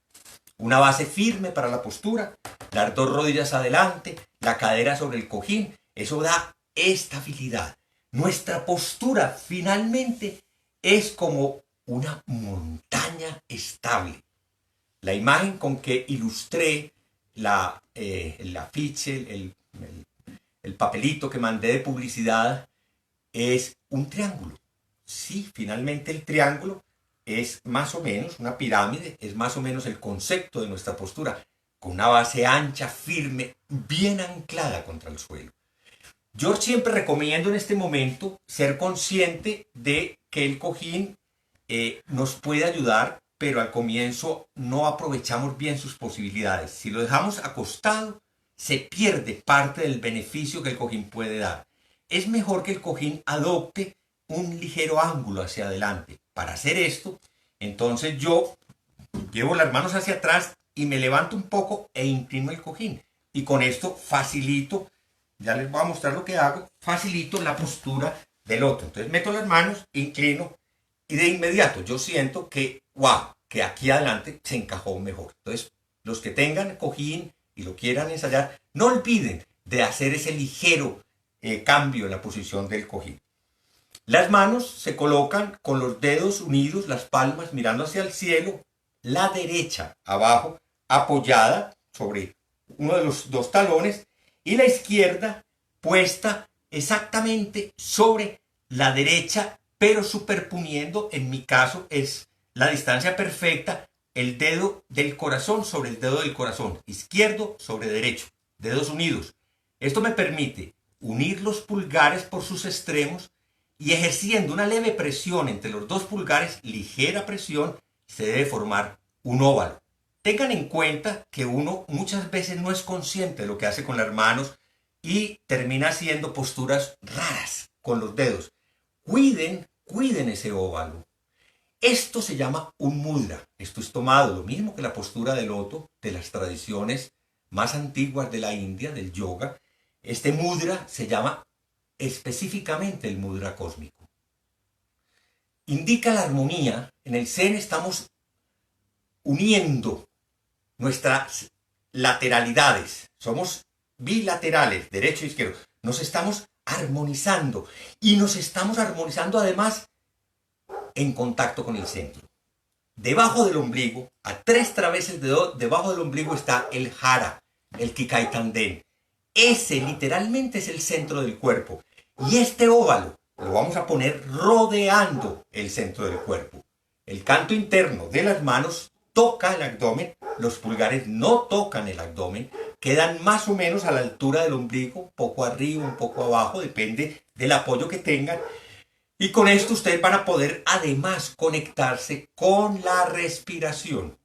Una base firme para la postura, las dos rodillas adelante, la cadera sobre el cojín, eso da estabilidad. Nuestra postura finalmente es como una montaña estable. La imagen con que ilustré el afiche, el papelito que mandé de publicidad, es un triángulo. Sí, finalmente el triángulo es más o menos una pirámide, es más o menos el concepto de nuestra postura, con una base ancha, firme, bien anclada contra el suelo. Yo siempre recomiendo en este momento ser consciente de que el cojín nos puede ayudar, pero al comienzo no aprovechamos bien sus posibilidades. Si lo dejamos acostado, se pierde parte del beneficio que el cojín puede dar. Es mejor que el cojín adopte un ligero ángulo hacia adelante. Para hacer esto, entonces yo llevo las manos hacia atrás y me levanto un poco e inclino el cojín. Y con esto facilito, ya les voy a mostrar lo que hago, facilito la postura del otro. Entonces meto las manos, inclino y de inmediato yo siento que, wow, que aquí adelante se encajó mejor. Entonces, los que tengan cojín y lo quieran ensayar, no olviden de hacer ese ligero cambio en la posición del cojín. Las manos se colocan con los dedos unidos, las palmas mirando hacia el cielo, la derecha abajo, apoyada sobre uno de los dos talones, y la izquierda puesta exactamente sobre la derecha, pero superponiendo, en mi caso es la distancia perfecta, el dedo del corazón sobre el dedo del corazón, izquierdo sobre derecho, dedos unidos. Esto me permite unir los pulgares por sus extremos y ejerciendo una leve presión entre los dos pulgares, ligera presión, se debe formar un óvalo. Tengan en cuenta que uno muchas veces no es consciente de lo que hace con las manos y termina haciendo posturas raras con los dedos. Cuiden ese óvalo. Esto se llama un mudra. Esto es tomado, lo mismo que la postura del loto, de las tradiciones más antiguas de la India, del yoga. Este mudra se llama específicamente el mudra cósmico. Indica la armonía. En el Zen estamos uniendo nuestras lateralidades. Somos bilaterales, derecho e izquierdo. Nos estamos armonizando. Y nos estamos armonizando además en contacto con el centro. Debajo del ombligo, a 3 traveses debajo del ombligo está el jara, el Kikai-tanden. Ese literalmente es el centro del cuerpo. Y este óvalo lo vamos a poner rodeando el centro del cuerpo. El canto interno de las manos toca el abdomen, los pulgares no tocan el abdomen, quedan más o menos a la altura del ombligo, un poco arriba, un poco abajo, depende del apoyo que tengan. Y con esto ustedes van a poder además conectarse con la respiración.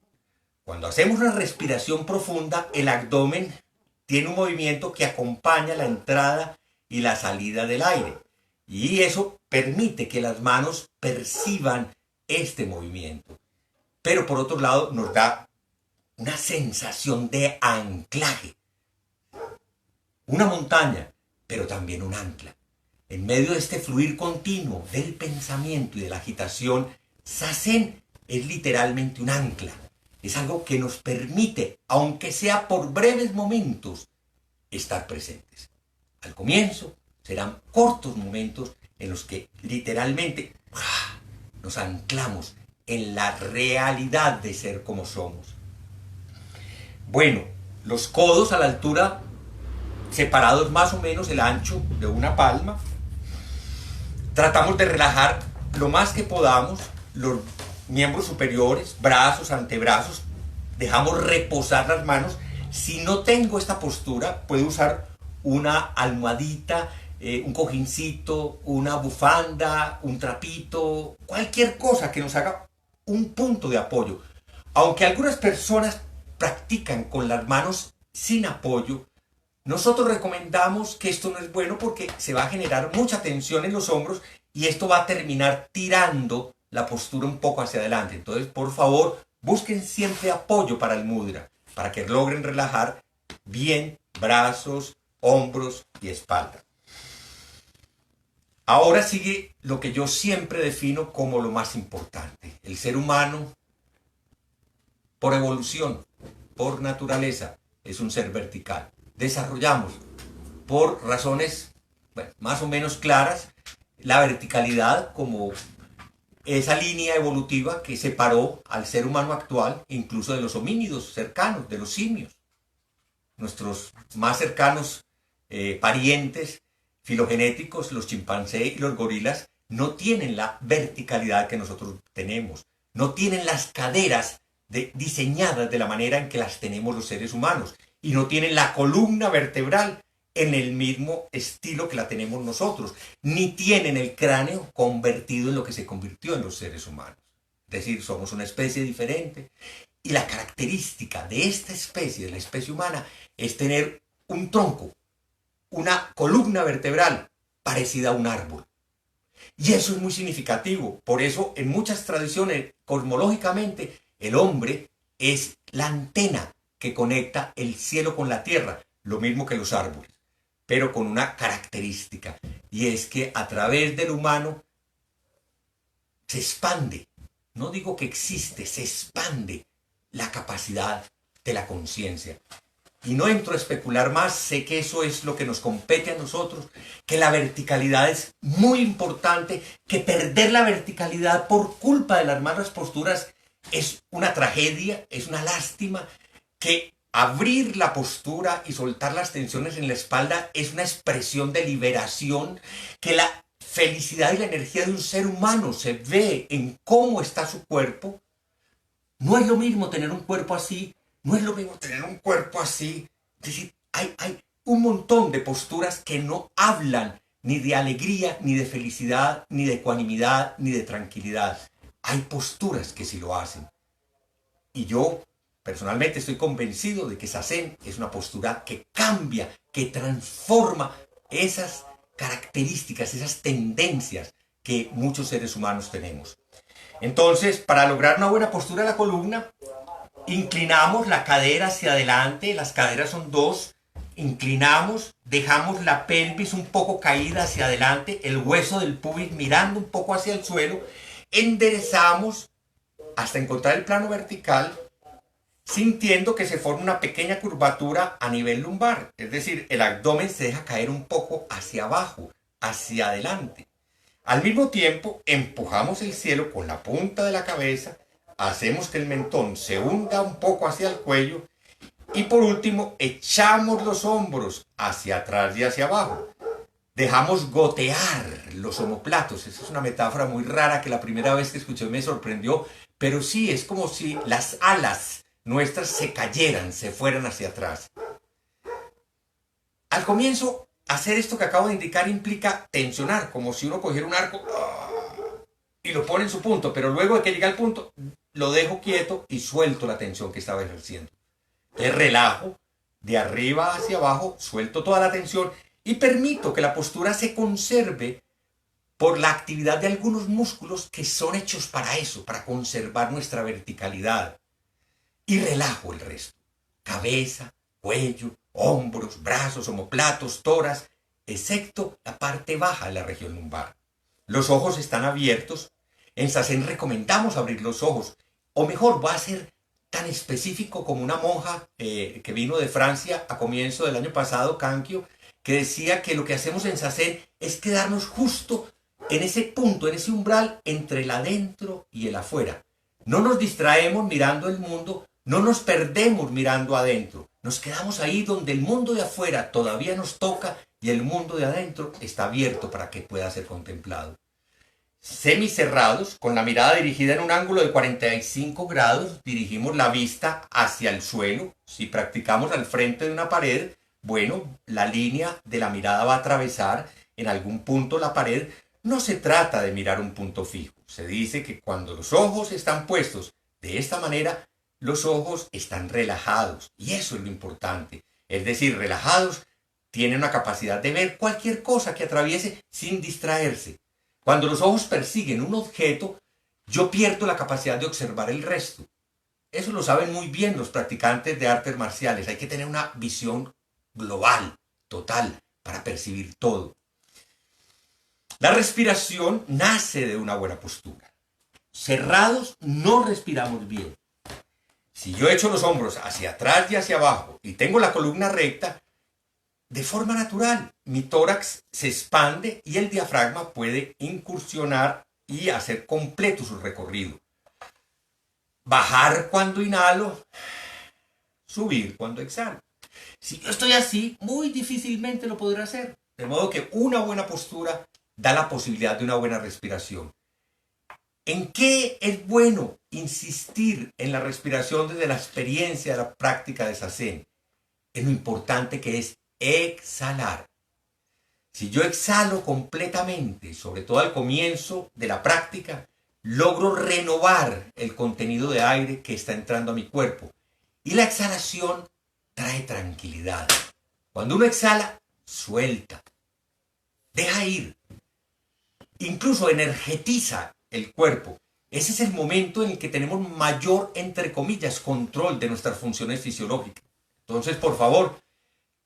Cuando hacemos una respiración profunda, el abdomen tiene un movimiento que acompaña la entrada y la salida del aire. Y eso permite que las manos perciban este movimiento. Pero por otro lado nos da una sensación de anclaje. Una montaña, pero también un ancla. En medio de este fluir continuo del pensamiento y de la agitación, Zazen es literalmente un ancla. Es algo que nos permite, aunque sea por breves momentos, estar presentes. Al comienzo serán cortos momentos en los que literalmente nos anclamos en la realidad de ser como somos. Bueno, los codos a la altura, separados más o menos el ancho de una palma. Tratamos de relajar lo más que podamos los miembros superiores, brazos, antebrazos. Dejamos reposar las manos. Si no tengo esta postura, puedo usar una almohadita, un cojincito, una bufanda, un trapito, cualquier cosa que nos haga un punto de apoyo. Aunque algunas personas practican con las manos sin apoyo, nosotros recomendamos que esto no es bueno porque se va a generar mucha tensión en los hombros y esto va a terminar tirando la postura un poco hacia adelante. Entonces, por favor, busquen siempre apoyo para el mudra, para que logren relajar bien brazos, hombros y espalda. Ahora sigue lo que yo siempre defino como lo más importante. El ser humano, por evolución, por naturaleza, es un ser vertical. Desarrollamos, por razones más o menos claras, la verticalidad como esa línea evolutiva que separó al ser humano actual, incluso de los homínidos cercanos, de los simios. Nuestros más cercanos parientes filogenéticos, los chimpancés y los gorilas, no tienen la verticalidad que nosotros tenemos. No tienen las caderas diseñadas de la manera en que las tenemos los seres humanos. Y no tienen la columna vertebral en el mismo estilo que la tenemos nosotros. Ni tienen el cráneo convertido en lo que se convirtió en los seres humanos. Es decir, somos una especie diferente. Y la característica de esta especie, de la especie humana, es tener un tronco, una columna vertebral parecida a un árbol. Y eso es muy significativo. Por eso, en muchas tradiciones, cosmológicamente, el hombre es la antena que conecta el cielo con la tierra, lo mismo que los árboles, pero con una característica, y es que a través del humano se expande, no digo que existe, se expande la capacidad de la conciencia. Y no entro a especular más, sé que eso es lo que nos compete a nosotros, que la verticalidad es muy importante, que perder la verticalidad por culpa de las malas posturas es una tragedia, es una lástima, que abrir la postura y soltar las tensiones en la espalda es una expresión de liberación, que la felicidad y la energía de un ser humano se ve en cómo está su cuerpo. No es lo mismo tener un cuerpo así, no es lo mismo tener un cuerpo así. Es decir, hay un montón de posturas que no hablan ni de alegría, ni de felicidad, ni de ecuanimidad, ni de tranquilidad. Hay posturas que sí lo hacen. Y yo personalmente estoy convencido de que Zazen es una postura que cambia, que transforma esas características, esas tendencias que muchos seres humanos tenemos. Entonces, para lograr una buena postura de la columna, inclinamos la cadera hacia adelante, las caderas son dos, inclinamos, dejamos la pelvis un poco caída hacia adelante, el hueso del pubis mirando un poco hacia el suelo, enderezamos hasta encontrar el plano vertical, sintiendo que se forma una pequeña curvatura a nivel lumbar, es decir, el abdomen se deja caer un poco hacia abajo, hacia adelante. Al mismo tiempo, empujamos el cielo con la punta de la cabeza, hacemos que el mentón se hunda un poco hacia el cuello y por último, echamos los hombros hacia atrás y hacia abajo. Dejamos gotear los omóplatos. Esa es una metáfora muy rara que la primera vez que escuché me sorprendió, pero sí, es como si las alas nuestras se cayeran, se fueran hacia atrás. Al comienzo, hacer esto que acabo de indicar implica tensionar, como si uno cogiera un arco y lo pone en su punto, pero luego de que llega al punto, lo dejo quieto y suelto la tensión que estaba ejerciendo. Entonces relajo, de arriba hacia abajo, suelto toda la tensión y permito que la postura se conserve por la actividad de algunos músculos que son hechos para eso, para conservar nuestra verticalidad. Y relajo el resto. Cabeza, cuello, hombros, brazos, omóplatos, tórax. excepto la parte baja de la región lumbar. Los ojos están abiertos. En Zazen recomendamos abrir los ojos. O mejor, va a ser tan específico como una monja que vino de Francia a comienzo del año pasado, Kankyo, que decía que lo que hacemos en Zazen es quedarnos justo en ese punto, en ese umbral entre el adentro y el afuera. No nos distraemos mirando el mundo, no nos perdemos mirando adentro. Nos quedamos ahí donde el mundo de afuera todavía nos toca y el mundo de adentro está abierto para que pueda ser contemplado. Semicerrados, con la mirada dirigida en un ángulo de 45 grados, dirigimos la vista hacia el suelo. Si practicamos al frente de una pared, bueno, la línea de la mirada va a atravesar en algún punto la pared. No se trata de mirar un punto fijo. Se dice que cuando los ojos están puestos de esta manera, los ojos están relajados. Y eso es lo importante. Es decir, relajados, tienen una capacidad de ver cualquier cosa que atraviese sin distraerse. Cuando los ojos persiguen un objeto, yo pierdo la capacidad de observar el resto. Eso lo saben muy bien los practicantes de artes marciales. Hay que tener una visión global, total, para percibir todo. La respiración nace de una buena postura. Cerrados no respiramos bien. Si yo echo los hombros hacia atrás y hacia abajo y tengo la columna recta, de forma natural, mi tórax se expande y el diafragma puede incursionar y hacer completo su recorrido. Bajar cuando inhalo, subir cuando exhalo. Si yo estoy así, muy difícilmente lo podré hacer. De modo que una buena postura da la posibilidad de una buena respiración. ¿En qué es bueno insistir en la respiración desde la experiencia de la práctica de Zazen? En lo importante que es exhalar. Si yo exhalo completamente, sobre todo al comienzo de la práctica, logro renovar el contenido de aire que está entrando a mi cuerpo. Y la exhalación trae tranquilidad. Cuando uno exhala, suelta, deja ir, incluso energetiza el cuerpo. Ese es el momento en el que tenemos mayor, entre comillas, control de nuestras funciones fisiológicas. Entonces, por favor,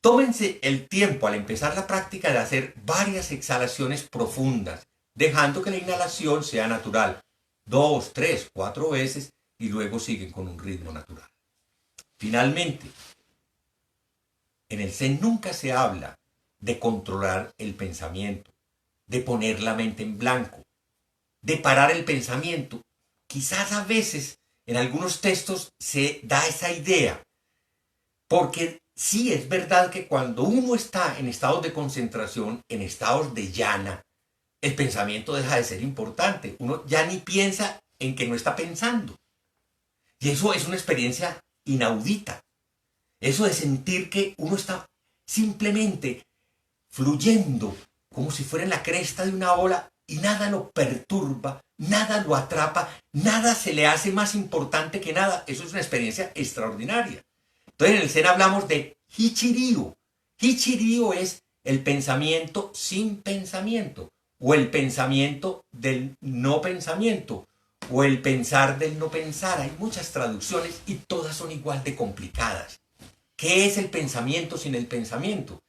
tómense el tiempo al empezar la práctica de hacer varias exhalaciones profundas, dejando que la inhalación sea natural, 2, 3, 4 veces, y luego siguen con un ritmo natural. Finalmente, en el Zen nunca se habla de controlar el pensamiento, de poner la mente en blanco, de parar el pensamiento. Quizás a veces en algunos textos se da esa idea, porque sí es verdad que cuando uno está en estados de concentración, en estados de jhana, el pensamiento deja de ser importante. Uno ya ni piensa en que no está pensando. Y eso es una experiencia inaudita. Eso de sentir que uno está simplemente fluyendo como si fuera en la cresta de una ola y nada lo perturba, nada lo atrapa, nada se le hace más importante que nada. Eso es una experiencia extraordinaria. Entonces en el Zen hablamos de Hichiryu. Hichiryu es el pensamiento sin pensamiento, o el pensamiento del no pensamiento, o el pensar del no pensar. Hay muchas traducciones y todas son igual de complicadas. ¿Qué es el pensamiento sin el pensamiento?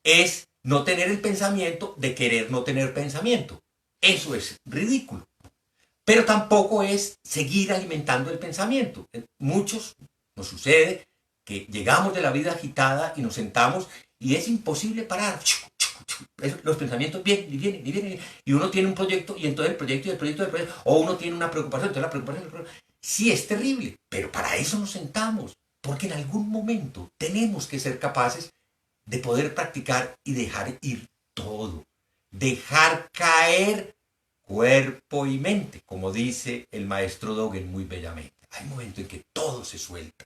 Es no tener el pensamiento de querer no tener pensamiento. Eso es ridículo. Pero tampoco es seguir alimentando el pensamiento. Muchos nos sucede que llegamos de la vida agitada y nos sentamos y es imposible parar. Los pensamientos vienen y vienen y vienen. Y uno tiene un proyecto y entonces el proyecto y el proyecto y el proyecto. O uno tiene una preocupación, entonces la preocupación. Sí, es terrible, pero para eso nos sentamos. Porque en algún momento tenemos que ser capaces de poder practicar y dejar ir todo. Dejar caer cuerpo y mente, como dice el maestro Dogen muy bellamente. Hay un momento en que todo se suelta.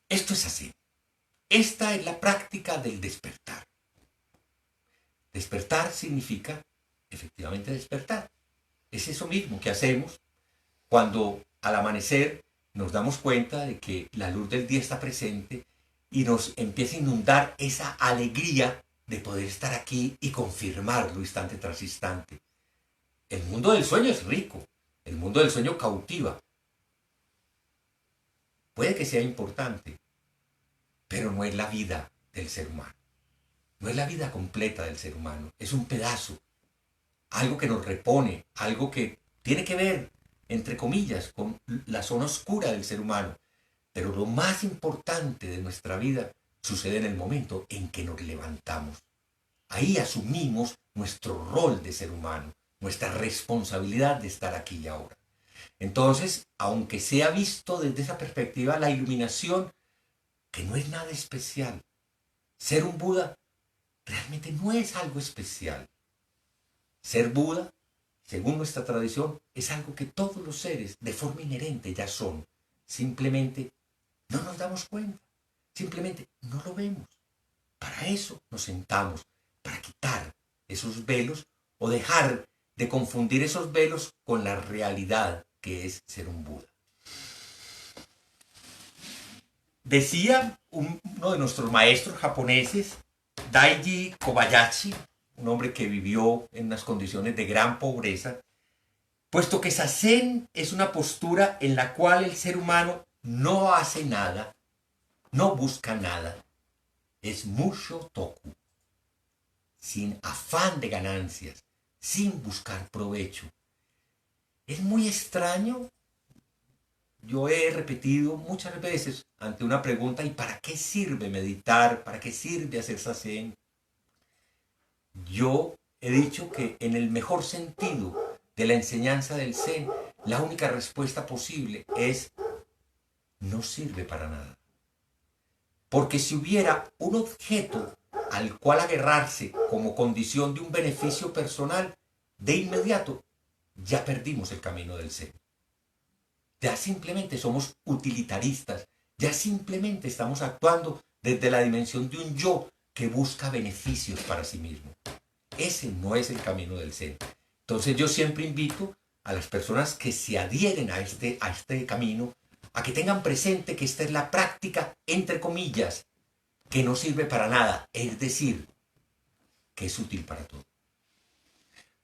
Esto es así. Esta es la práctica del despertar. Despertar significa efectivamente despertar. Es eso mismo que hacemos cuando al amanecer nos damos cuenta de que la luz del día está presente y nos empieza a inundar esa alegría de poder estar aquí y confirmarlo instante tras instante. El mundo del sueño es rico, el mundo del sueño cautiva. Puede que sea importante, pero no es la vida del ser humano. no es la vida completa del ser humano, es un pedazo, algo que nos repone, algo que tiene que ver, entre comillas, con la zona oscura del ser humano. Pero lo más importante de nuestra vida sucede en el momento en que nos levantamos. Ahí asumimos nuestro rol de ser humano, nuestra responsabilidad de estar aquí y ahora. Entonces, aunque sea visto desde esa perspectiva, la iluminación, que no es nada especial, ser un Buda realmente no es algo especial. Ser Buda, según nuestra tradición, es algo que todos los seres de forma inherente ya son. Simplemente no nos damos cuenta, simplemente no lo vemos. Para eso nos sentamos, para quitar esos velos o dejar de confundir esos velos con la realidad que es ser un Buda. Decía uno de nuestros maestros japoneses, Daiji Kobayashi, un hombre que vivió en unas condiciones de gran pobreza, puesto que Zazen es una postura en la cual el ser humano no hace nada, no busca nada, es Musho Toku, sin afán de ganancias, sin buscar provecho. Es muy extraño. Yo he repetido muchas veces ante una pregunta, ¿y para qué sirve meditar? ¿Para qué sirve hacer Zazen? Yo he dicho que en el mejor sentido de la enseñanza del Zen, la única respuesta posible es no sirve para nada. Porque si hubiera un objeto al cual agarrarse como condición de un beneficio personal, de inmediato ya perdimos el camino del Zen. Ya simplemente somos utilitaristas, ya simplemente estamos actuando desde la dimensión de un yo que busca beneficios para sí mismo. Ese no es el camino del Zen. Entonces yo siempre invito a las personas que se adhieren a este camino a que tengan presente que esta es la práctica, entre comillas, que no sirve para nada, es decir, que es útil para todo.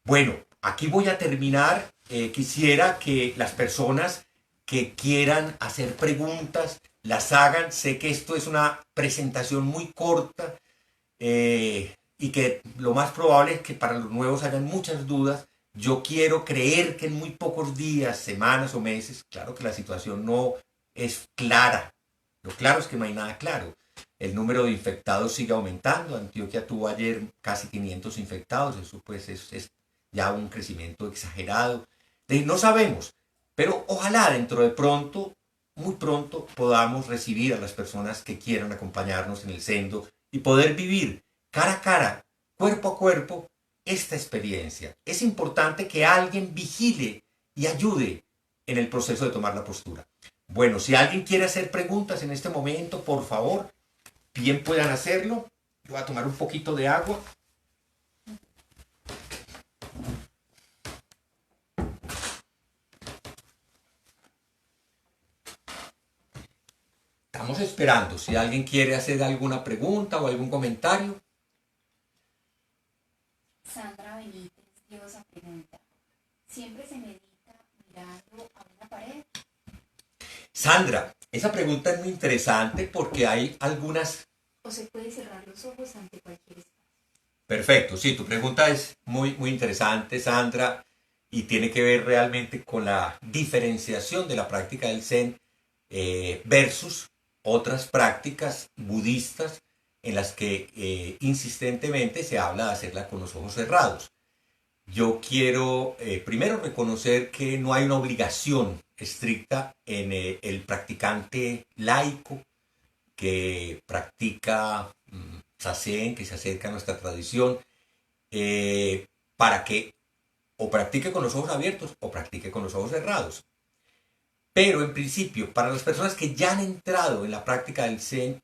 Bueno, aquí voy a terminar. Quisiera que las personas que quieran hacer preguntas las hagan. Sé que esto es una presentación muy corta y que lo más probable es que para los nuevos hayan muchas dudas. Yo quiero creer que en muy pocos días, semanas o meses, claro que la situación no es clara. Lo claro es que no hay nada claro. El número de infectados sigue aumentando. Antioquia tuvo ayer casi 500 infectados. Eso pues es ya un crecimiento exagerado. No sabemos. Pero ojalá dentro de pronto, muy pronto, podamos recibir a las personas que quieran acompañarnos en el sendo y poder vivir cara a cara, cuerpo a cuerpo, esta experiencia. Es importante que alguien vigile y ayude en el proceso de tomar la postura. Bueno, si alguien quiere hacer preguntas en este momento, por favor, bien puedan hacerlo. Yo voy a tomar un poquito de agua. Estamos esperando si alguien quiere hacer alguna pregunta o algún comentario. Sandra Benítez dio esa pregunta. ¿Siempre se medita mirando a una pared? Sandra, esa pregunta es muy interesante porque hay algunas... ¿O se puede cerrar los ojos ante cualquier espacio? Perfecto, sí, tu pregunta es muy interesante, Sandra, y tiene que ver realmente con la diferenciación de la práctica del Zen versus otras prácticas budistas en las que insistentemente se habla de hacerla con los ojos cerrados. Yo quiero primero reconocer que no hay una obligación estricta en el practicante laico que practica Zazen, que se acerca a nuestra tradición, para que o practique con los ojos abiertos o practique con los ojos cerrados. Pero en principio, para las personas que ya han entrado en la práctica del Zen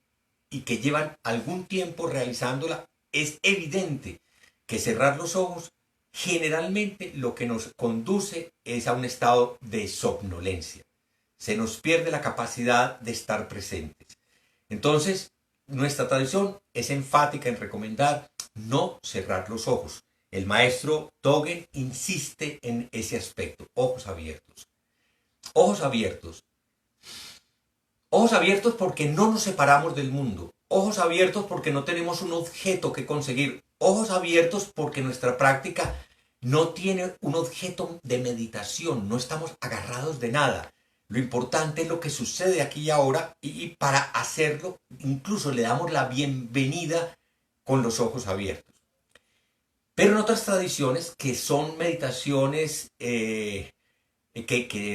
y que llevan algún tiempo realizándola, es evidente que cerrar los ojos generalmente lo que nos conduce es a un estado de somnolencia. Se nos pierde la capacidad de estar presentes. Entonces, nuestra tradición es enfática en recomendar no cerrar los ojos. El maestro Dogen insiste en ese aspecto, ojos abiertos. Ojos abiertos. Ojos abiertos porque no nos separamos del mundo, ojos abiertos porque no tenemos un objeto que conseguir. Ojos abiertos porque nuestra práctica no tiene un objeto de meditación, no estamos agarrados de nada. Lo importante es lo que sucede aquí y ahora, y para hacerlo incluso le damos la bienvenida con los ojos abiertos. Pero en otras tradiciones que son meditaciones, que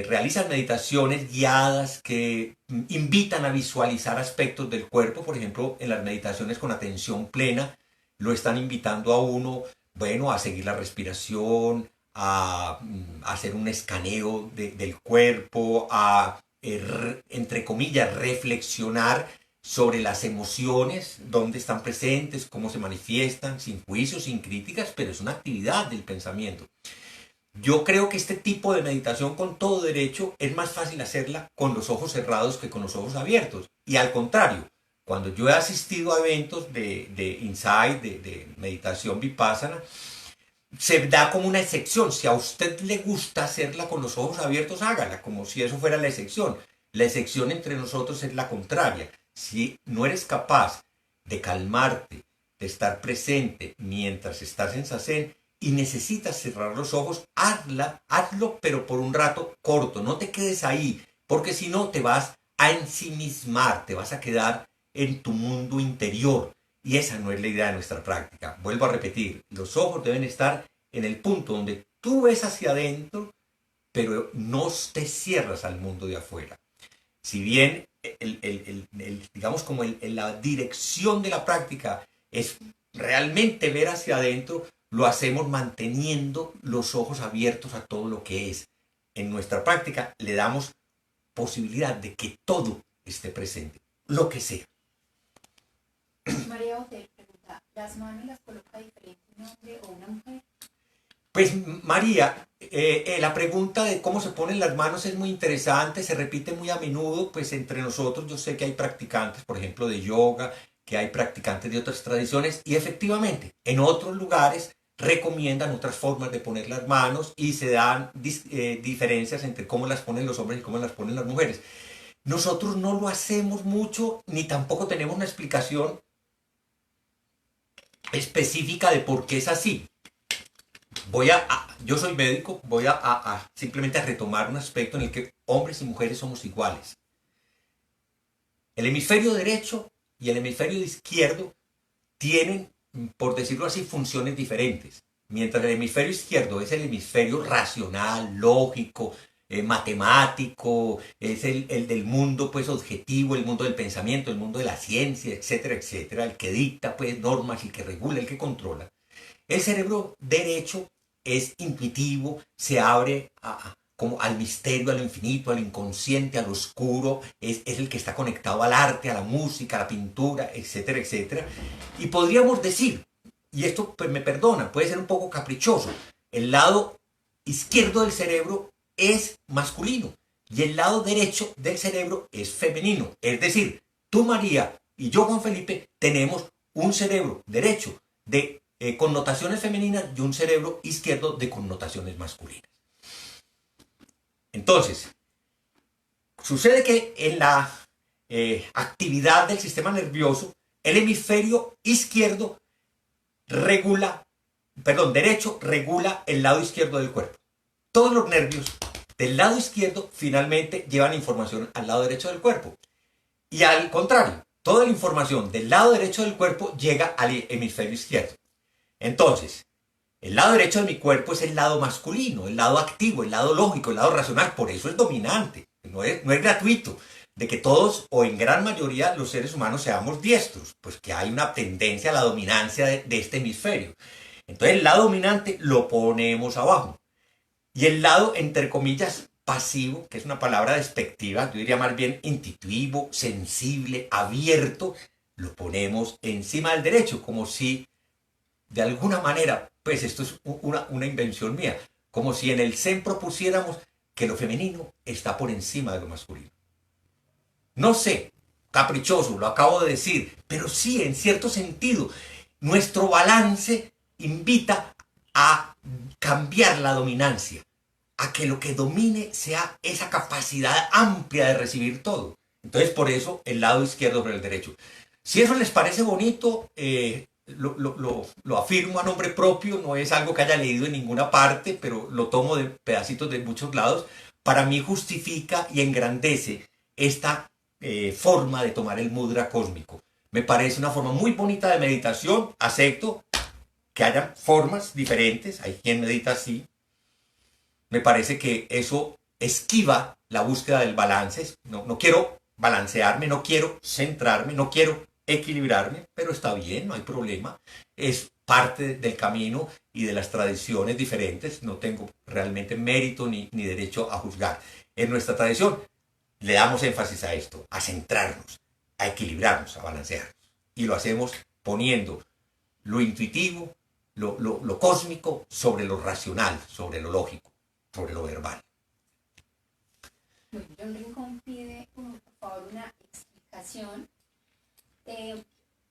realizan meditaciones guiadas, que invitan a visualizar aspectos del cuerpo, por ejemplo, en las meditaciones con atención plena, lo están invitando a uno, bueno, a seguir la respiración, a hacer un escaneo del cuerpo, a, entre comillas, reflexionar sobre las emociones, dónde están presentes, cómo se manifiestan, sin juicios, sin críticas, pero es una actividad del pensamiento. Yo creo que este tipo de meditación con todo derecho es más fácil hacerla con los ojos cerrados que con los ojos abiertos. Y al contrario, cuando yo he asistido a eventos de insight, de meditación vipassana, se da como una excepción. Si a usted le gusta hacerla con los ojos abiertos, hágala, como si eso fuera la excepción. La excepción entre nosotros es la contraria. Si no eres capaz de calmarte, de estar presente mientras estás en zazen y necesitas cerrar los ojos, hazlo, pero por un rato corto. No te quedes ahí, porque si no te vas a ensimismar, te vas a quedar en tu mundo interior. Y esa no es la idea de nuestra práctica. Vuelvo a repetir, los ojos deben estar en el punto donde tú ves hacia adentro, pero no te cierras al mundo de afuera. Si bien, digamos como la dirección de la práctica es realmente ver hacia adentro, lo hacemos manteniendo los ojos abiertos a todo lo que es. En nuestra práctica le damos posibilidad de que todo esté presente, lo que sea. María Hotel pregunta, ¿las manos las coloca diferente un hombre o una mujer? Pues María, la pregunta de cómo se ponen las manos es muy interesante, se repite muy a menudo, pues entre nosotros yo sé que hay practicantes, por ejemplo, de yoga, que hay practicantes de otras tradiciones, y efectivamente, en otros lugares recomiendan otras formas de poner las manos y se dan diferencias entre cómo las ponen los hombres y cómo las ponen las mujeres. Nosotros no lo hacemos mucho, ni tampoco tenemos una explicación específica de por qué es así. Yo soy médico, voy a simplemente a retomar un aspecto en el que hombres y mujeres somos iguales. El hemisferio derecho y el hemisferio izquierdo tienen, por decirlo así, funciones diferentes. Mientras el hemisferio izquierdo es el hemisferio racional, lógico, matemático, es el del mundo pues objetivo, el mundo del pensamiento, el mundo de la ciencia, etcétera, etcétera, el que dicta pues normas, el que regula, el que controla. El cerebro derecho es intuitivo, se abre como al misterio, al infinito, al inconsciente, al oscuro, es el que está conectado al arte, a la música, a la pintura, etcétera, etcétera. Y podríamos decir, y esto pues, me perdona, puede ser un poco caprichoso, el lado izquierdo del cerebro es masculino y el lado derecho del cerebro es femenino. Es decir, tú María y yo Juan Felipe tenemos un cerebro derecho de connotaciones femeninas y un cerebro izquierdo de connotaciones masculinas. Entonces, sucede que en la actividad del sistema nervioso, el hemisferio izquierdo derecho regula el lado izquierdo del cuerpo. Todos los nervios del lado izquierdo finalmente llevan información al lado derecho del cuerpo. Y al contrario, toda la información del lado derecho del cuerpo llega al hemisferio izquierdo. Entonces, el lado derecho de mi cuerpo es el lado masculino, el lado activo, el lado lógico, el lado racional. Por eso es dominante. No es gratuito de que todos o en gran mayoría los seres humanos seamos diestros. Pues que hay una tendencia a la dominancia de este hemisferio. Entonces el lado dominante lo ponemos abajo. Y el lado, entre comillas, pasivo, que es una palabra despectiva, yo diría más bien intuitivo, sensible, abierto, lo ponemos encima del derecho, como si de alguna manera, pues esto es una invención mía, como si en el Zen propusiéramos que lo femenino está por encima de lo masculino. No sé, caprichoso, lo acabo de decir, pero sí, en cierto sentido, nuestro balance invita a cambiar la dominancia, a que lo que domine sea esa capacidad amplia de recibir todo. Entonces, por eso, el lado izquierdo sobre el derecho. Si eso les parece bonito, lo afirmo a nombre propio, no es algo que haya leído en ninguna parte, pero lo tomo de pedacitos de muchos lados. Para mí justifica y engrandece esta forma de tomar el mudra cósmico. Me parece una forma muy bonita de meditación. Acepto que haya formas diferentes, hay quien medita así. Me parece que eso esquiva la búsqueda del balance. No quiero balancearme, no quiero centrarme, no quiero equilibrarme, pero está bien, no hay problema. Es parte del camino y de las tradiciones diferentes. No tengo realmente mérito ni derecho a juzgar. En nuestra tradición le damos énfasis a esto, a centrarnos, a equilibrarnos, a balancearnos. Y lo hacemos poniendo lo intuitivo, lo cósmico sobre lo racional, sobre lo lógico, sobre lo verbal. Bueno, John Rincón pide, por favor, una explicación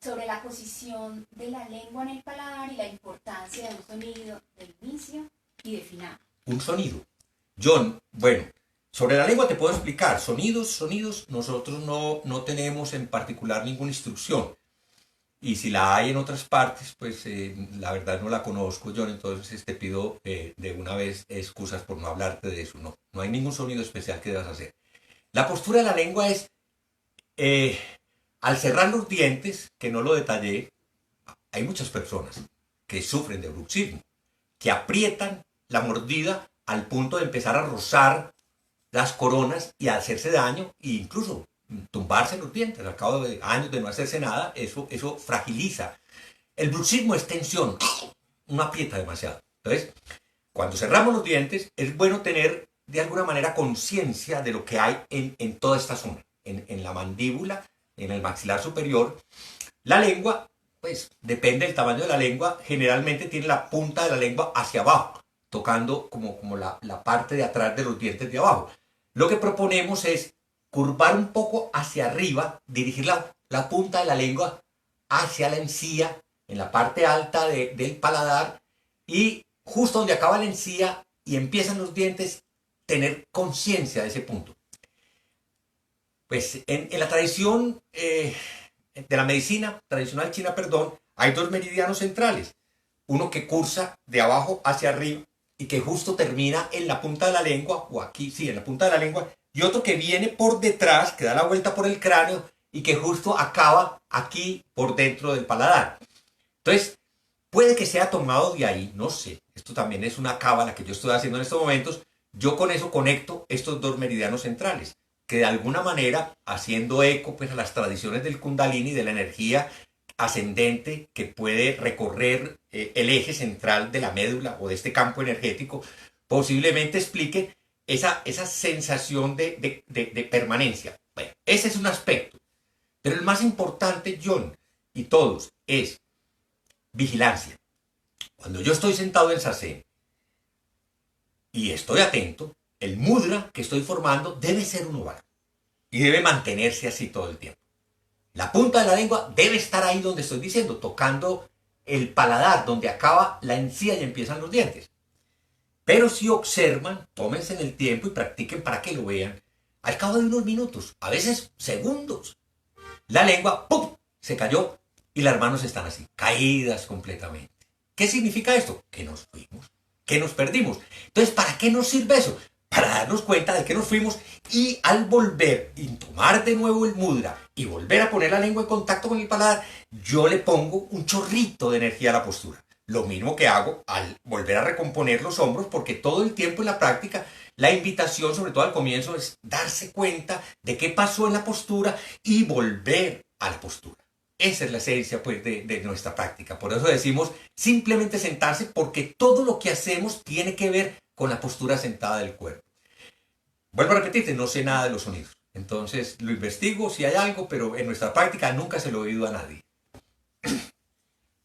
sobre la posición de la lengua en el paladar y la importancia de un sonido de inicio y de final. Un sonido. John, bueno, sobre la lengua te puedo explicar. Sonidos, nosotros no tenemos en particular ninguna instrucción. Y si la hay en otras partes, pues la verdad no la conozco, John, entonces te pido de una vez excusas por no hablarte de eso. No hay ningún sonido especial que debas hacer. La postura de la lengua es, al cerrar los dientes, que no lo detallé, hay muchas personas que sufren de bruxismo, que aprietan la mordida al punto de empezar a rozar las coronas y a hacerse daño e incluso tumbarse los dientes. Al cabo de años de no hacerse nada, eso fragiliza. El bruxismo es tensión, uno aprieta demasiado. Entonces, cuando cerramos los dientes, es bueno tener de alguna manera conciencia de lo que hay en toda esta zona, en la mandíbula, en el maxilar superior. La lengua, pues depende del tamaño de la lengua, generalmente tiene la punta de la lengua hacia abajo, tocando como la parte de atrás de los dientes de abajo. Lo que proponemos es curvar un poco hacia arriba, dirigir la punta de la lengua hacia la encía, en la parte alta del paladar, y justo donde acaba la encía y empiezan los dientes, tener conciencia de ese punto. Pues en la tradición de la medicina tradicional china, hay dos meridianos centrales. Uno que cursa de abajo hacia arriba y que justo termina en la punta de la lengua, o aquí, sí, en la punta de la lengua, y otro que viene por detrás, que da la vuelta por el cráneo y que justo acaba aquí por dentro del paladar. Entonces, puede que sea tomado de ahí, no sé. Esto también es una cábala que yo estoy haciendo en estos momentos. Yo con eso conecto estos dos meridianos centrales, que de alguna manera, haciendo eco pues, a las tradiciones del Kundalini, de la energía ascendente que puede recorrer el eje central de la médula o de este campo energético, posiblemente explique esa sensación de permanencia. Bueno, ese es un aspecto. Pero el más importante, John, y todos, es vigilancia. Cuando yo estoy sentado en Zazen y estoy atento, el mudra que estoy formando debe ser un oval y debe mantenerse así todo el tiempo. La punta de la lengua debe estar ahí donde estoy diciendo, tocando el paladar, donde acaba la encía y empiezan los dientes. Pero si observan, tómense en el tiempo y practiquen para que lo vean, al cabo de unos minutos, a veces segundos, la lengua ¡pum!, se cayó y las manos están así, caídas completamente. ¿Qué significa esto? Que nos fuimos, que nos perdimos. Entonces, ¿para qué nos sirve eso? Para darnos cuenta de que nos fuimos y al volver y tomar de nuevo el mudra y volver a poner la lengua en contacto con el paladar, yo le pongo un chorrito de energía a la postura. Lo mismo que hago al volver a recomponer los hombros, porque todo el tiempo en la práctica, la invitación, sobre todo al comienzo, es darse cuenta de qué pasó en la postura y volver a la postura. Esa es la esencia pues, de nuestra práctica. Por eso decimos simplemente sentarse, porque todo lo que hacemos tiene que ver con la postura sentada del cuerpo. Vuelvo a repetirte, no sé nada de los sonidos. Entonces lo investigo si hay algo, pero en nuestra práctica nunca se lo he oído a nadie.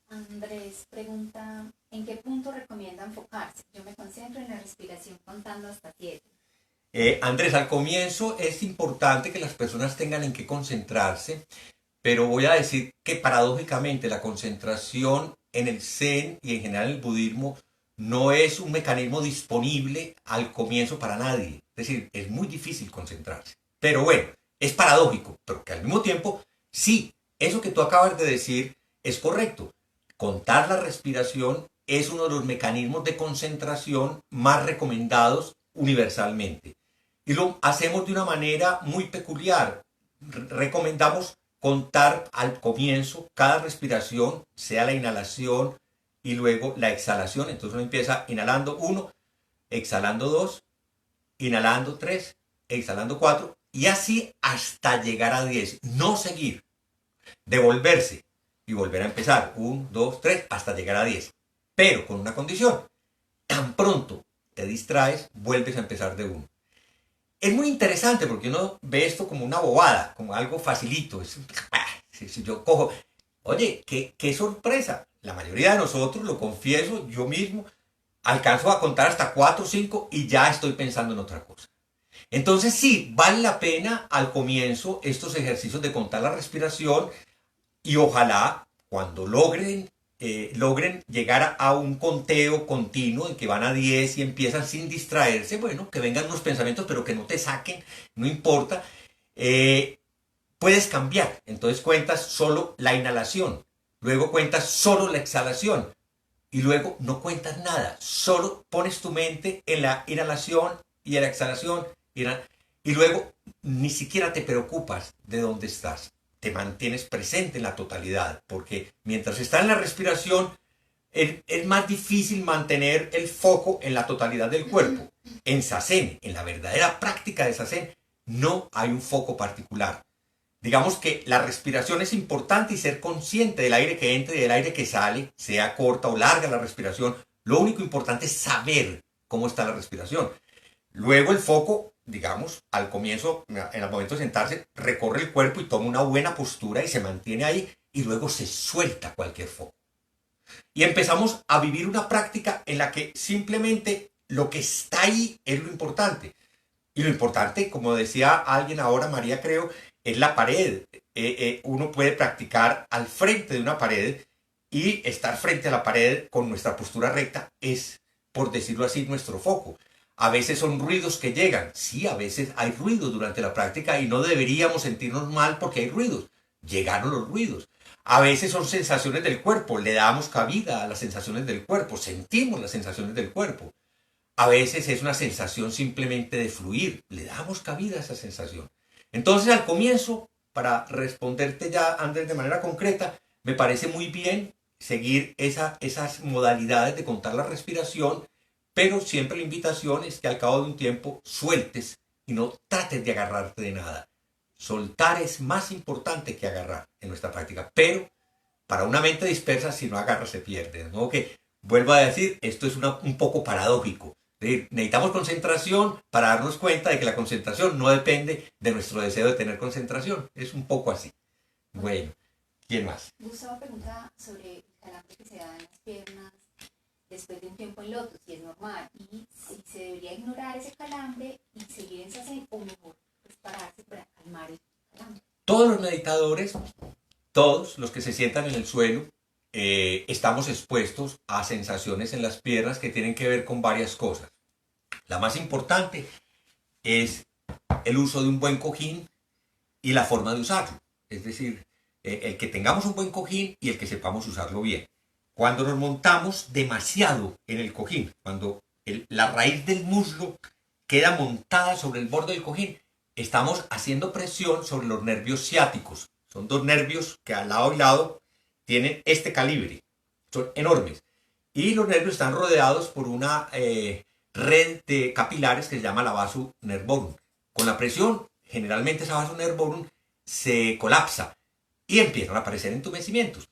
Andrés pregunta, ¿en qué punto recomienda enfocarse? Yo me concentro en la respiración contando hasta 7. Andrés, al comienzo es importante que las personas tengan en qué concentrarse, pero voy a decir que paradójicamente la concentración en el Zen y en general en el budismo no es un mecanismo disponible al comienzo para nadie. Es decir, es muy difícil concentrarse. Pero bueno, es paradójico, pero que al mismo tiempo sí eso que tú acabas de decir es correcto. Contar la respiración es uno de los mecanismos de concentración más recomendados universalmente. Y lo hacemos de una manera muy peculiar. Recomendamos contar al comienzo cada respiración, sea la inhalación y luego la exhalación. Entonces uno empieza inhalando 1, exhalando 2, inhalando 3, exhalando 4 y así hasta llegar a 10. No seguir, devolverse y volver a empezar. 1, 2, 3 hasta llegar a 10. Pero con una condición. Tan pronto te distraes, vuelves a empezar de 1. Es muy interesante porque uno ve esto como una bobada, como algo facilito. Si yo cojo, oye, qué sorpresa. La mayoría de nosotros, lo confieso, yo mismo, alcanzo a contar hasta 4 o 5 y ya estoy pensando en otra cosa. Entonces sí, vale la pena al comienzo estos ejercicios de contar la respiración y ojalá cuando logren llegar a un conteo continuo en que van a 10 y empiezan sin distraerse, bueno, que vengan unos pensamientos pero que no te saquen, no importa, puedes cambiar. Entonces cuentas solo la inhalación, luego cuentas solo la exhalación y luego no cuentas nada, solo pones tu mente en la inhalación y en la exhalación y luego ni siquiera te preocupas de dónde estás. Te mantienes presente en la totalidad, porque mientras está en la respiración es más difícil mantener el foco en la totalidad del cuerpo. En Zazen, en la verdadera práctica de Zazen, no hay un foco particular. Digamos que la respiración es importante y ser consciente del aire que entra y del aire que sale, sea corta o larga la respiración. Lo único importante es saber cómo está la respiración. Luego el foco, digamos, al comienzo, en el momento de sentarse, recorre el cuerpo y toma una buena postura y se mantiene ahí y luego se suelta cualquier foco. Y empezamos a vivir una práctica en la que simplemente lo que está ahí es lo importante. Y lo importante, como decía alguien ahora, María creo, es la pared. Uno puede practicar al frente de una pared y estar frente a la pared con nuestra postura recta es, por decirlo así, nuestro foco. A veces son ruidos que llegan. Sí, a veces hay ruidos durante la práctica y no deberíamos sentirnos mal porque hay ruidos. Llegaron los ruidos. A veces son sensaciones del cuerpo. Le damos cabida a las sensaciones del cuerpo. Sentimos las sensaciones del cuerpo. A veces es una sensación simplemente de fluir. Le damos cabida a esa sensación. Entonces, al comienzo, para responderte ya, Andrés, de manera concreta, me parece muy bien seguir esas modalidades de contar la respiración, pero siempre la invitación es que al cabo de un tiempo sueltes y no trates de agarrarte de nada. Soltar es más importante que agarrar en nuestra práctica, pero para una mente dispersa, si no agarra se pierde. ¿No? Que vuelvo a decir, esto es un poco paradójico. Es decir, necesitamos concentración para darnos cuenta de que la concentración no depende de nuestro deseo de tener concentración. Es un poco así. Bueno, ¿quién más? Gustavo pregunta sobre el calambre que se da en las piernas después de un tiempo en loto, si es normal, y si se debería ignorar ese calambre y seguir en Zazen, o mejor pues, pararse para calmar el calambre. Todos los meditadores, todos los que se sientan en el suelo, estamos expuestos a sensaciones en las piernas que tienen que ver con varias cosas. La más importante es el uso de un buen cojín y la forma de usarlo. Es decir, el que tengamos un buen cojín y el que sepamos usarlo bien. Cuando nos montamos demasiado en el cojín, cuando la raíz del muslo queda montada sobre el borde del cojín, estamos haciendo presión sobre los nervios ciáticos. Son dos nervios que al lado y lado tienen este calibre. Son enormes. Y los nervios están rodeados por una red de capilares que se llama la vaso nervorum. Con la presión, generalmente esa vaso nervorum se colapsa y empiezan a aparecer entumecimientos.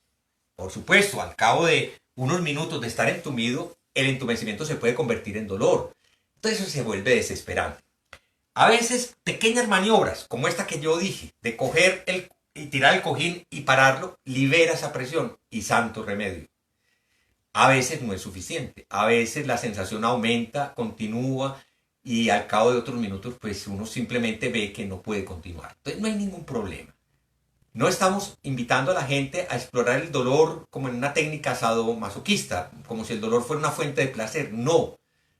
Por supuesto, al cabo de unos minutos de estar entumido, el entumecimiento se puede convertir en dolor. Entonces eso se vuelve desesperante. A veces, pequeñas maniobras, como esta que yo dije, de coger y tirar el cojín y pararlo, libera esa presión y santo remedio. A veces no es suficiente. A veces la sensación aumenta, continúa y al cabo de otros minutos, pues uno simplemente ve que no puede continuar. Entonces no hay ningún problema. No estamos invitando a la gente a explorar el dolor como en una técnica sadomasoquista, como si el dolor fuera una fuente de placer. No.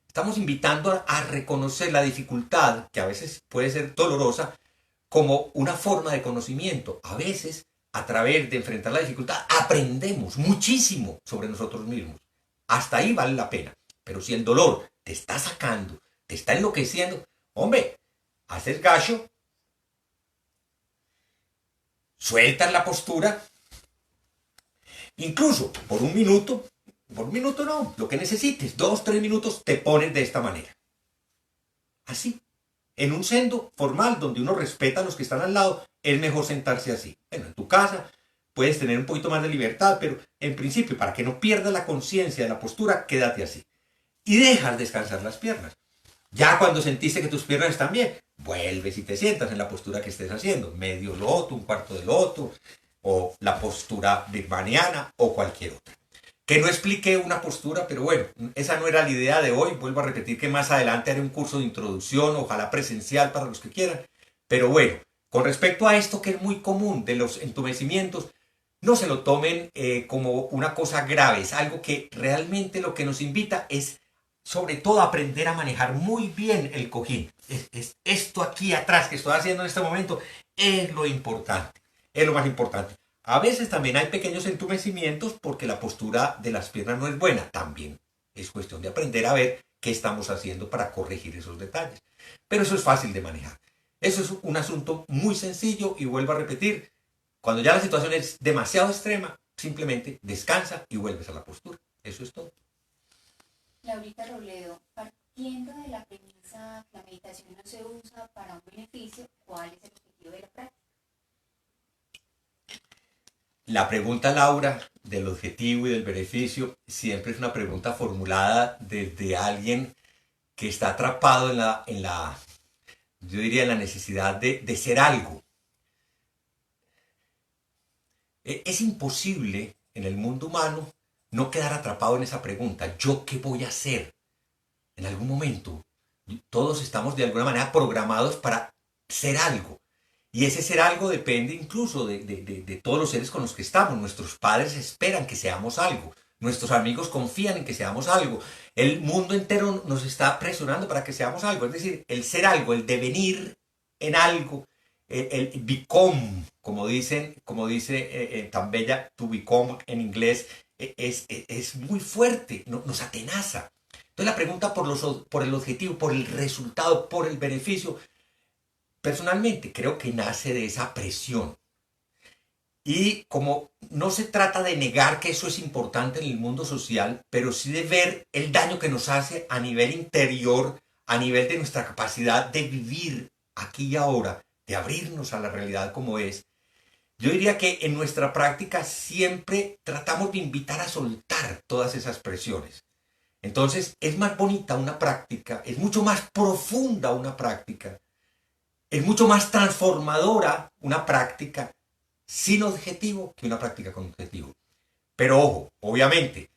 Estamos invitando a reconocer la dificultad, que a veces puede ser dolorosa, como una forma de conocimiento. A veces a través de enfrentar la dificultad, aprendemos muchísimo sobre nosotros mismos. Hasta ahí vale la pena. Pero si el dolor te está sacando, te está enloqueciendo, hombre, haces gacho, sueltas la postura, incluso por un minuto no, lo que necesites, 2, 3 minutos, te pones de esta manera. Así. En un sendo formal donde uno respeta a los que están al lado, es mejor sentarse así. Bueno, en tu casa puedes tener un poquito más de libertad, pero en principio, para que no pierdas la conciencia de la postura, quédate así. Y dejas descansar las piernas. Ya cuando sentiste que tus piernas están bien, vuelves y te sientas en la postura que estés haciendo. Medio loto, un cuarto de loto, o la postura birmaniana, o cualquier otra. Que no expliqué una postura, pero bueno, esa no era la idea de hoy. Vuelvo a repetir que más adelante haré un curso de introducción, ojalá presencial para los que quieran. Pero bueno, con respecto a esto que es muy común de los entumecimientos, no se lo tomen como una cosa grave. Es algo que realmente lo que nos invita es sobre todo aprender a manejar muy bien el cojín. Es esto aquí atrás que estoy haciendo en este momento es lo importante, es lo más importante. A veces también hay pequeños entumecimientos porque la postura de las piernas no es buena. También es cuestión de aprender a ver qué estamos haciendo para corregir esos detalles. Pero eso es fácil de manejar. Eso es un asunto muy sencillo y vuelvo a repetir, cuando ya la situación es demasiado extrema, simplemente descansa y vuelves a la postura. Eso es todo. Laurita Robledo, partiendo de la premisa que la meditación no se usa para un beneficio, ¿cuál es el objetivo de la práctica? La pregunta, Laura, del objetivo y del beneficio siempre es una pregunta formulada desde alguien que está atrapado yo diría, en la necesidad de ser algo. Es imposible en el mundo humano no quedar atrapado en esa pregunta. ¿Yo qué voy a hacer? En algún momento, todos estamos de alguna manera programados para ser algo. Y ese ser algo depende incluso de todos los seres con los que estamos. Nuestros padres esperan que seamos algo. Nuestros amigos confían en que seamos algo. El mundo entero nos está presionando para que seamos algo. Es decir, el ser algo, el devenir en algo, el become, como dice tan bella, to become en inglés, es muy fuerte, nos atenaza. Entonces la pregunta por el objetivo, por el resultado, por el beneficio, personalmente creo que nace de esa presión. Y como no se trata de negar que eso es importante en el mundo social, pero sí de ver el daño que nos hace a nivel interior, a nivel de nuestra capacidad de vivir aquí y ahora, de abrirnos a la realidad como es, yo diría que en nuestra práctica siempre tratamos de invitar a soltar todas esas presiones. Entonces es más bonita una práctica, es mucho más profunda una práctica, es mucho más transformadora una práctica sin objetivo que una práctica con objetivo. Pero ojo, obviamente,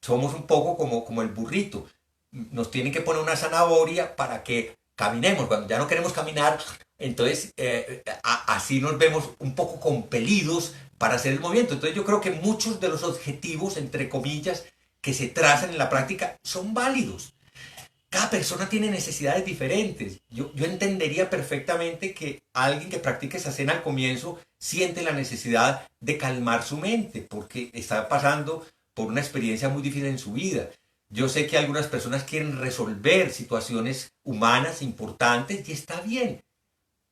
somos un poco como el burrito. Nos tienen que poner una zanahoria para que caminemos. Cuando ya no queremos caminar, entonces así nos vemos un poco compelidos para hacer el movimiento. Entonces yo creo que muchos de los objetivos, entre comillas, que se trazan en la práctica son válidos. Cada persona tiene necesidades diferentes. Yo entendería perfectamente que alguien que practique esa cena al comienzo siente la necesidad de calmar su mente porque está pasando por una experiencia muy difícil en su vida. Yo sé que algunas personas quieren resolver situaciones humanas importantes y está bien.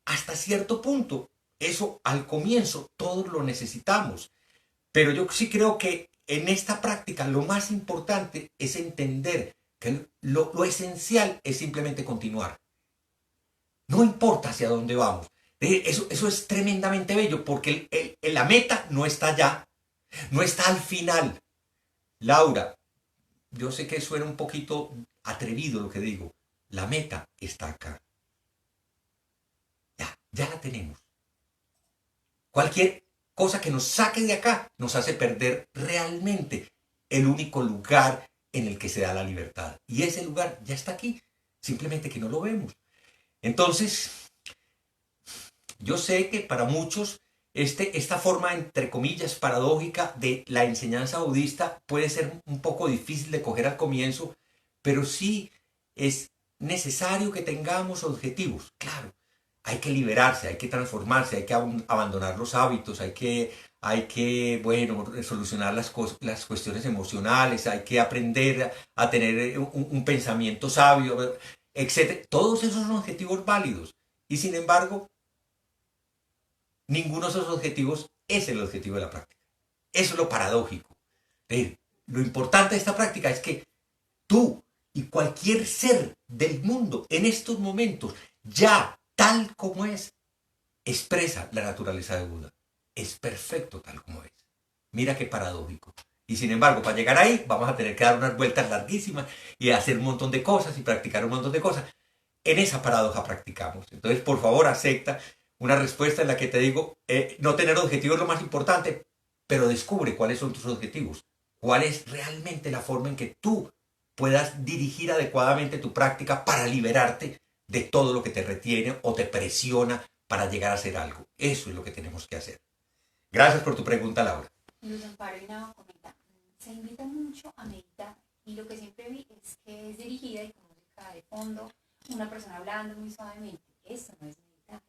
Hasta cierto punto, eso al comienzo todos lo necesitamos. Pero yo sí creo que en esta práctica lo más importante es entender que lo esencial es simplemente continuar. No importa hacia dónde vamos. Eso es tremendamente bello porque la meta no está allá, no está al final. Laura, yo sé que suena un poquito atrevido lo que digo. La meta está acá. Ya la tenemos. Cualquier cosa que nos saque de acá nos hace perder realmente el único lugar en el que se da la libertad. Y ese lugar ya está aquí, simplemente que no lo vemos. Entonces, yo sé que para muchos esta forma, entre comillas, paradójica de la enseñanza budista puede ser un poco difícil de coger al comienzo, pero sí es necesario que tengamos objetivos, claro. hay que liberarse, hay que transformarse, hay que abandonar los hábitos, hay que bueno, solucionar las cuestiones emocionales, hay que aprender a tener un pensamiento sabio, etcétera. Todos esos son objetivos válidos. Y sin embargo, ninguno de esos objetivos es el objetivo de la práctica. Eso es lo paradójico. Es decir, lo importante de esta práctica es que tú y cualquier ser del mundo en estos momentos, ya tal como es, expresa la naturaleza de Buda. Es perfecto tal como es. Mira qué paradójico. Y sin embargo, para llegar ahí, vamos a tener que dar unas vueltas larguísimas y hacer un montón de cosas y practicar un montón de cosas. En esa paradoja practicamos. Entonces, por favor, acepta una respuesta en la que te digo, no tener objetivos es lo más importante, pero descubre cuáles son tus objetivos. Cuál es realmente la forma en que tú puedas dirigir adecuadamente tu práctica para liberarte de todo lo que te retiene o te presiona para llegar a hacer algo. Eso es lo que tenemos que hacer. Gracias por tu pregunta, Laura. Luz Amparo y Nava comenta, se invita mucho a meditar y lo que siempre vi es que es dirigida y con música de fondo, una persona hablando muy suavemente. Eso no es meditar.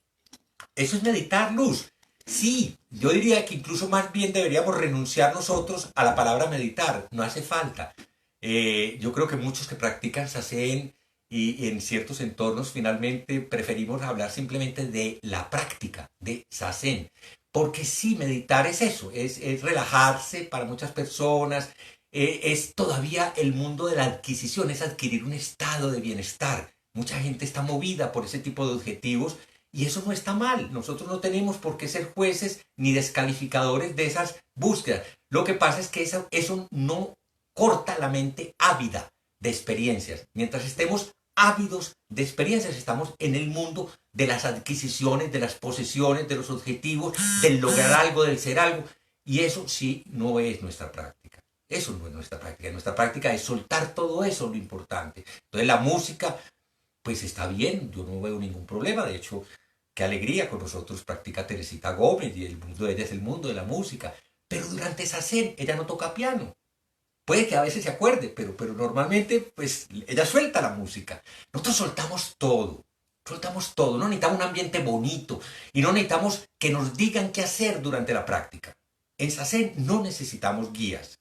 Eso es meditar, Luz. Sí, yo diría que incluso más bien deberíamos renunciar nosotros a la palabra meditar. No hace falta. Yo creo que muchos que practican Zazen y en ciertos entornos finalmente preferimos hablar simplemente de la práctica de Zazen. Porque sí, meditar es eso, es relajarse para muchas personas, es todavía el mundo de la adquisición, es adquirir un estado de bienestar. Mucha gente está movida por ese tipo de objetivos y eso no está mal. Nosotros no tenemos por qué ser jueces ni descalificadores de esas búsquedas. Lo que pasa es que eso no corta la mente ávida de experiencias. Mientras estemos ávidos de experiencias, estamos en el mundo de las adquisiciones, de las posesiones, de los objetivos, del lograr algo, del ser algo. Y eso sí no es nuestra práctica. Eso no es nuestra práctica. Nuestra práctica es soltar todo eso, lo importante. Entonces la música, pues está bien, yo no veo ningún problema. De hecho, qué alegría, con nosotros practica Teresita Gómez y el mundo de ella es el mundo de la música. Pero durante Zazen ella no toca piano. Puede que a veces se acuerde, pero normalmente pues ella suelta la música. Nosotros soltamos todo, no necesitamos un ambiente bonito y no necesitamos que nos digan qué hacer durante la práctica. En Zazen no necesitamos guías.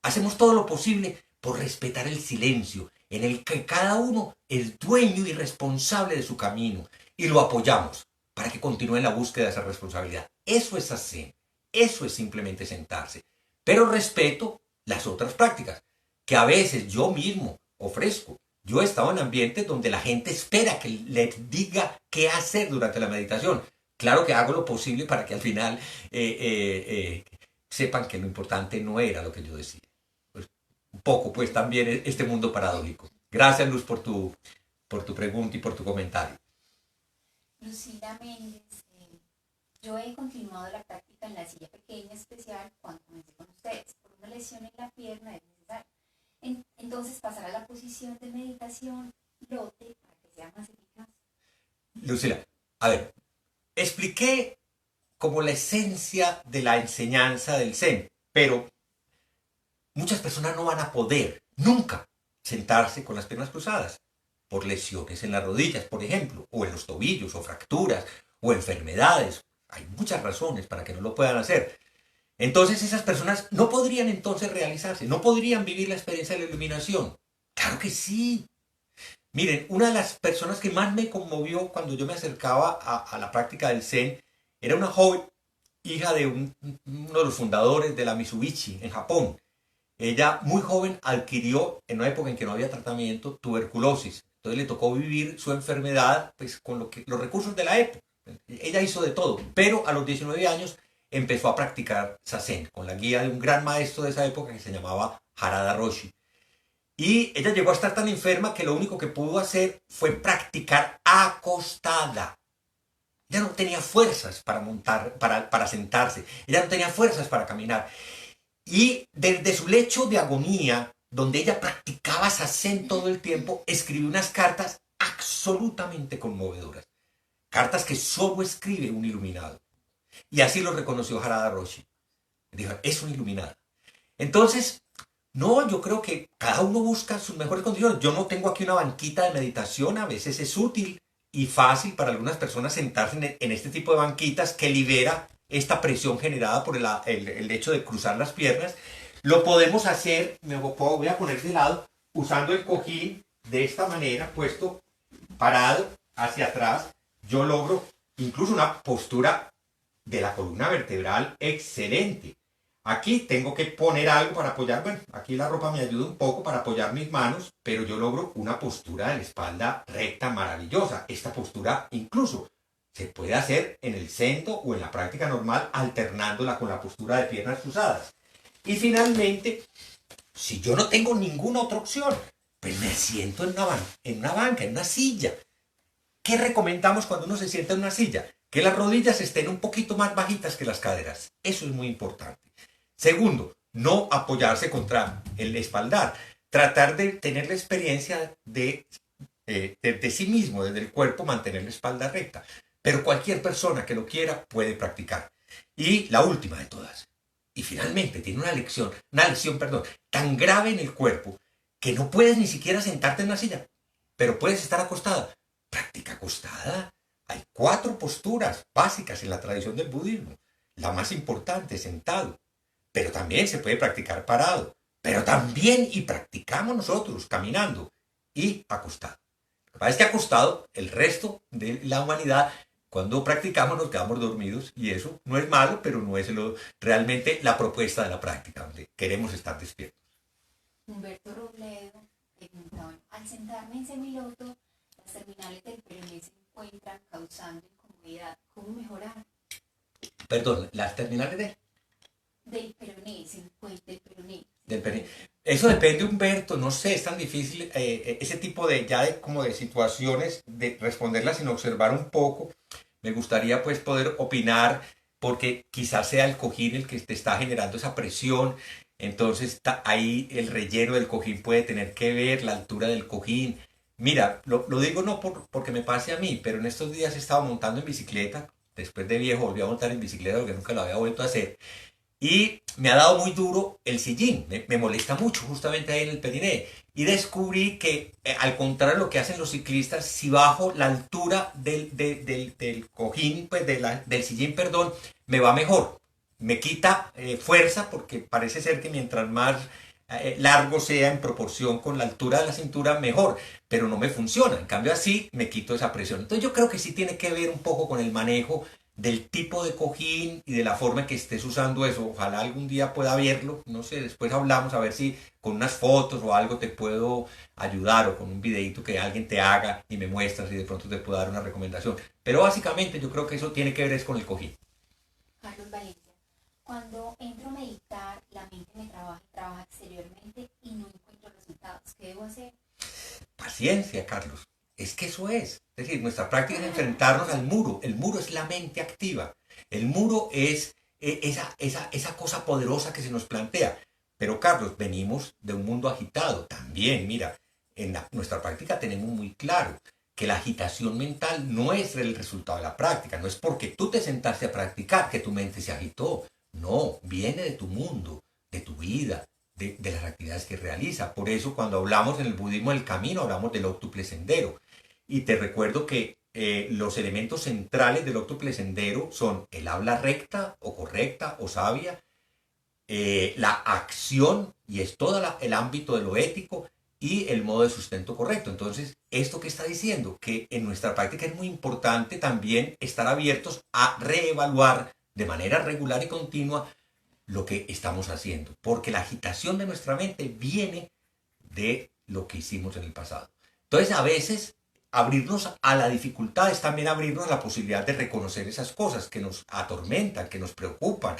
Hacemos todo lo posible por respetar el silencio, en el que cada uno es dueño y responsable de su camino y lo apoyamos para que continúe en la búsqueda de esa responsabilidad. Eso es Zazen, eso es simplemente sentarse. Pero respeto las otras prácticas, que a veces yo mismo ofrezco. Yo he estado en ambientes donde la gente espera que les diga qué hacer durante la meditación. Claro que hago lo posible para que al final sepan que lo importante no era lo que yo decía. Pues, un poco, pues, también este mundo paradójico. Gracias, Luz, por tu pregunta y por tu comentario. Lucila Méndez, yo he continuado la práctica en la silla pequeña especial cuando comencé con ustedes. Por una lesión en la pierna es necesario. Entonces pasar a la posición de meditación lote para que sea más eficaz. Lucila, a ver, expliqué como la esencia de la enseñanza del Zen, pero muchas personas no van a poder nunca sentarse con las piernas cruzadas por lesiones en las rodillas, por ejemplo, o en los tobillos, o fracturas, o enfermedades. Hay muchas razones para que no lo puedan hacer. Entonces esas personas no podrían entonces realizarse, no podrían vivir la experiencia de la iluminación. Claro que sí. Miren, una de las personas que más me conmovió cuando yo me acercaba a la práctica del Zen era una joven, hija de uno de los fundadores de la Mitsubishi en Japón. Ella, muy joven, adquirió, en una época en que no había tratamiento, tuberculosis. Entonces le tocó vivir su enfermedad pues, con los recursos de la época. Ella hizo de todo, pero a los 19 años empezó a practicar Zazen con la guía de un gran maestro de esa época que se llamaba Harada Roshi. Y ella llegó a estar tan enferma que lo único que pudo hacer fue practicar acostada. Ella no tenía fuerzas para montar, para sentarse. Ella no tenía fuerzas para caminar. Y desde su lecho de agonía, donde ella practicaba Zazen todo el tiempo, escribió unas cartas absolutamente conmovedoras. Cartas que solo escribe un iluminado. Y así lo reconoció Harada Roshi. Dijo, es una iluminada. Entonces, no, yo creo que cada uno busca sus mejores condiciones. Yo no tengo aquí una banquita de meditación, a veces es útil y fácil para algunas personas sentarse en este tipo de banquitas que libera esta presión generada por el hecho de cruzar las piernas. Lo podemos hacer, voy a poner de lado, usando el cojín de esta manera, puesto parado hacia atrás. Yo logro incluso una postura de la columna vertebral excelente. Aquí tengo que poner algo para apoyar, bueno, aquí la ropa me ayuda un poco para apoyar mis manos, pero yo logro una postura de la espalda recta maravillosa. Esta postura incluso se puede hacer en el centro o en la práctica normal, alternándola con la postura de piernas cruzadas. Y finalmente, si yo no tengo ninguna otra opción, pues me siento en una banca, en una silla. ¿Qué recomendamos cuando uno se sienta en una silla? Que las rodillas estén un poquito más bajitas que las caderas. Eso es muy importante. Segundo, no apoyarse contra el espaldar. Tratar de tener la experiencia de sí mismo, desde el cuerpo, mantener la espalda recta. Pero cualquier persona que lo quiera puede practicar. Y la última de todas. Y finalmente tiene una lesión, tan grave en el cuerpo que no puedes ni siquiera sentarte en una silla, pero puedes estar acostada. Practica acostada. Hay 4 posturas básicas en la tradición del budismo. La más importante, sentado. Pero también se puede practicar parado. Pero también, y practicamos nosotros, caminando y acostado. Lo que pasa es que acostado, el resto de la humanidad, cuando practicamos nos quedamos dormidos y eso no es malo, pero no es realmente la propuesta de la práctica, donde queremos estar despiertos. Humberto Robledo pregunta, bueno, al sentarme en semiloto, las terminales del peroné se encuentran causando incomodidad. ¿Cómo mejorar? Perdón, las terminales Del peroné, se encuentra el peroné. del peroné. Eso depende, Humberto, no sé, es tan difícil ese tipo como de situaciones, de responderlas sin observar un poco. Me gustaría pues poder opinar, porque quizás sea el cojín el que te está generando esa presión. Entonces ahí el relleno del cojín puede tener que ver, la altura del cojín. Mira, lo digo no porque me pase a mí, pero en estos días he estado montando en bicicleta. Después de viejo volví a montar en bicicleta porque nunca lo había vuelto a hacer. Y me ha dado muy duro el sillín, me molesta mucho justamente ahí en el periné. Y descubrí que, al contrario de lo que hacen los ciclistas, si bajo la altura del cojín, pues del sillín, perdón, me va mejor. Me quita fuerza porque parece ser que mientras más largo sea en proporción con la altura de la cintura, mejor. Pero no me funciona. En cambio así me quito esa presión. Entonces yo creo que sí tiene que ver un poco con el manejo del tipo de cojín y de la forma en que estés usando eso. Ojalá algún día pueda verlo, no sé, después hablamos a ver si con unas fotos o algo te puedo ayudar, o con un videito que alguien te haga y me muestras y de pronto te puedo dar una recomendación. Pero básicamente yo creo que eso tiene que ver es con el cojín. Carlos Valencia, cuando entro a meditar, la mente me trabaja exteriormente y no encuentro resultados. ¿Qué debo hacer? Paciencia, Carlos. Es que eso es. Es decir, nuestra práctica es enfrentarnos al muro. El muro es la mente activa. El muro es esa cosa poderosa que se nos plantea. Pero, Carlos, venimos de un mundo agitado. También, mira, en nuestra práctica tenemos muy claro que la agitación mental no es el resultado de la práctica. No es porque tú te sentaste a practicar que tu mente se agitó. No, viene de tu mundo, de tu vida, de las actividades que realiza. Por eso cuando hablamos en el budismo del camino, hablamos del óctuple sendero. Y te recuerdo que los elementos centrales del óctuple sendero son el habla recta o correcta o sabia, la acción, y es todo el ámbito de lo ético, y el modo de sustento correcto. Entonces, ¿esto qué está diciendo? Que en nuestra práctica es muy importante también estar abiertos a reevaluar de manera regular y continua lo que estamos haciendo, porque la agitación de nuestra mente viene de lo que hicimos en el pasado. Entonces, a veces abrirnos a la dificultad es también abrirnos a la posibilidad de reconocer esas cosas que nos atormentan, que nos preocupan,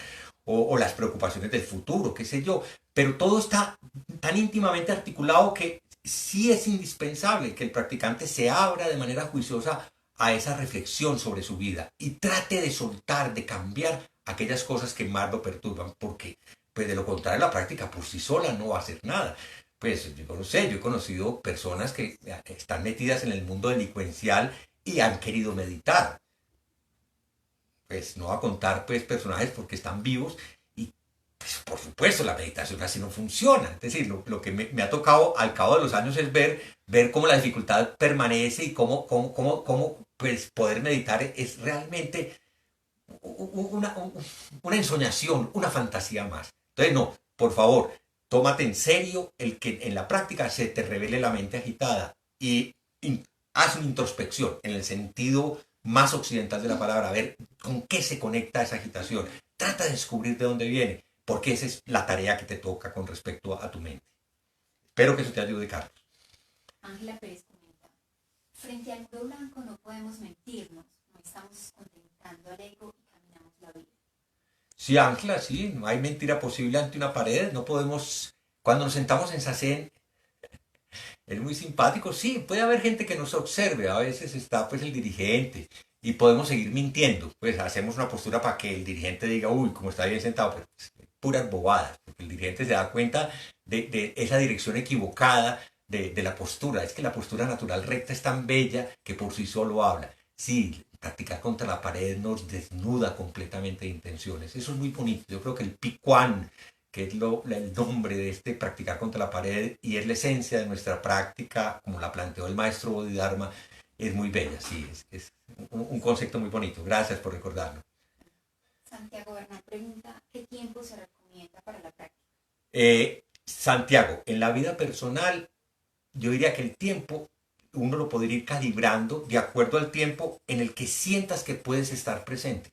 o las preocupaciones del futuro, qué sé yo. Pero todo está tan íntimamente articulado que sí es indispensable que el practicante se abra de manera juiciosa a esa reflexión sobre su vida y trate de soltar, de cambiar aquellas cosas que más lo perturban, porque pues de lo contrario la práctica por sí sola no va a hacer nada. Pues yo no sé, yo he conocido personas que están metidas en el mundo delincuencial y han querido meditar. Pues no va a contar pues personajes porque están vivos y Pues por supuesto, la meditación así no funciona. Es decir, lo que me ha tocado al cabo de los años es ver cómo la dificultad permanece y cómo pues, poder meditar es realmente una ensoñación, una fantasía más. Entonces, no, por favor, tómate en serio el que en la práctica se te revele la mente agitada y haz una introspección en el sentido más occidental de la palabra, a ver con qué se conecta esa agitación. Trata de descubrir de dónde viene, porque esa es la tarea que te toca con respecto a tu mente. Espero que eso te ayude, Carlos. Ángela Pérez comenta, frente al muro blanco no podemos mentirnos, no estamos contemplando al ego y caminamos la vida. Sí, Ángela, sí, no hay mentira posible ante una pared, no podemos, cuando nos sentamos en Sazen, es muy simpático, sí, puede haber gente que nos observe, a veces está pues el dirigente y podemos seguir mintiendo, pues hacemos una postura para que el dirigente diga, uy, como está bien sentado, pues puras bobadas, porque el dirigente se da cuenta de esa dirección equivocada de la postura, es que la postura natural recta es tan bella que por sí solo habla. Sí, practicar contra la pared nos desnuda completamente de intenciones, eso es muy bonito, yo creo que el Picuán, que es el nombre de este practicar contra la pared y es la esencia de nuestra práctica, como la planteó el maestro Bodhidharma, es muy bella, sí, es un concepto muy bonito. Gracias por recordarlo. Santiago Bernal pregunta, ¿qué tiempo se recomienda para la práctica? Santiago, en la vida personal, yo diría que el tiempo uno lo podría ir calibrando de acuerdo al tiempo en el que sientas que puedes estar presente.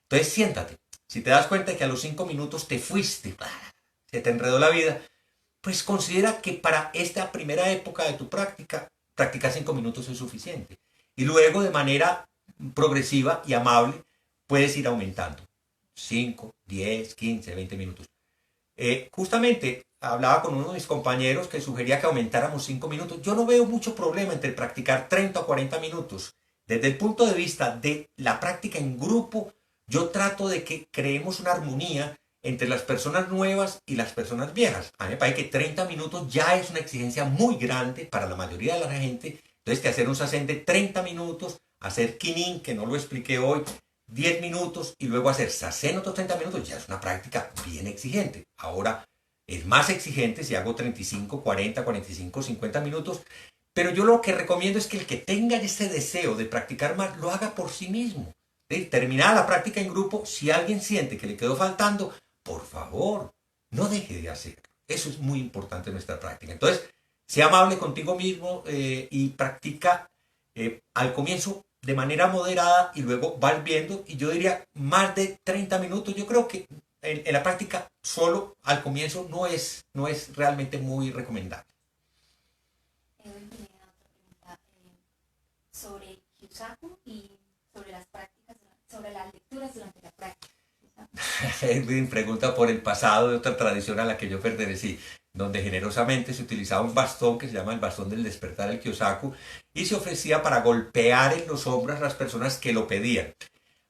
Entonces siéntate. Si te das cuenta que a los 5 minutos te fuiste, se te enredó la vida, pues considera que para esta primera época de tu práctica, practicar 5 minutos es suficiente. Y luego de manera progresiva y amable puedes ir aumentando. 5, 10, 15, 20 minutos. Justamente hablaba con uno de mis compañeros que sugería que aumentáramos 5 minutos. Yo no veo mucho problema entre practicar 30 o 40 minutos. Desde el punto de vista de la práctica en grupo, yo trato de que creemos una armonía entre las personas nuevas y las personas viejas. A mí me parece que 30 minutos ya es una exigencia muy grande para la mayoría de la gente. Entonces, que hacer un sasen de 30 minutos, hacer kinin, que no lo expliqué hoy, 10 minutos y luego hacer sasen otros 30 minutos, ya es una práctica bien exigente. Ahora, es más exigente si hago 35, 40, 45, 50 minutos, pero yo lo que recomiendo es que el que tenga ese deseo de practicar más, lo haga por sí mismo. Terminada la práctica en grupo, si alguien siente que le quedó faltando, por favor, no deje de hacerlo. Eso es muy importante en nuestra práctica. Entonces, sea amable contigo mismo y practica al comienzo de manera moderada y luego vas viendo, y yo diría más de 30 minutos. Yo creo que en la práctica solo al comienzo no es realmente muy recomendable. Edwin tiene otra pregunta sobre Kyosaku y sobre las prácticas, sobre las lecturas durante la práctica. Edwin pregunta por el pasado de otra tradición a la que yo pertenecí, donde generosamente se utilizaba un bastón que se llama el bastón del despertar, el Kyosaku, y se ofrecía para golpear en los hombros a las personas que lo pedían.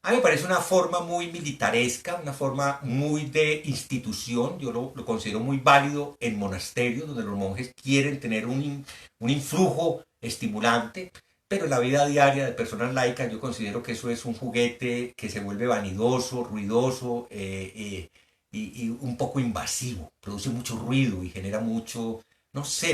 A mí me parece una forma muy militaresca, una forma muy de institución. Yo lo considero muy válido en monasterios donde los monjes quieren tener un influjo estimulante, pero en la vida diaria de personas laicas yo considero que eso es un juguete que se vuelve vanidoso, ruidoso y un poco invasivo. Produce mucho ruido y genera mucho, no sé,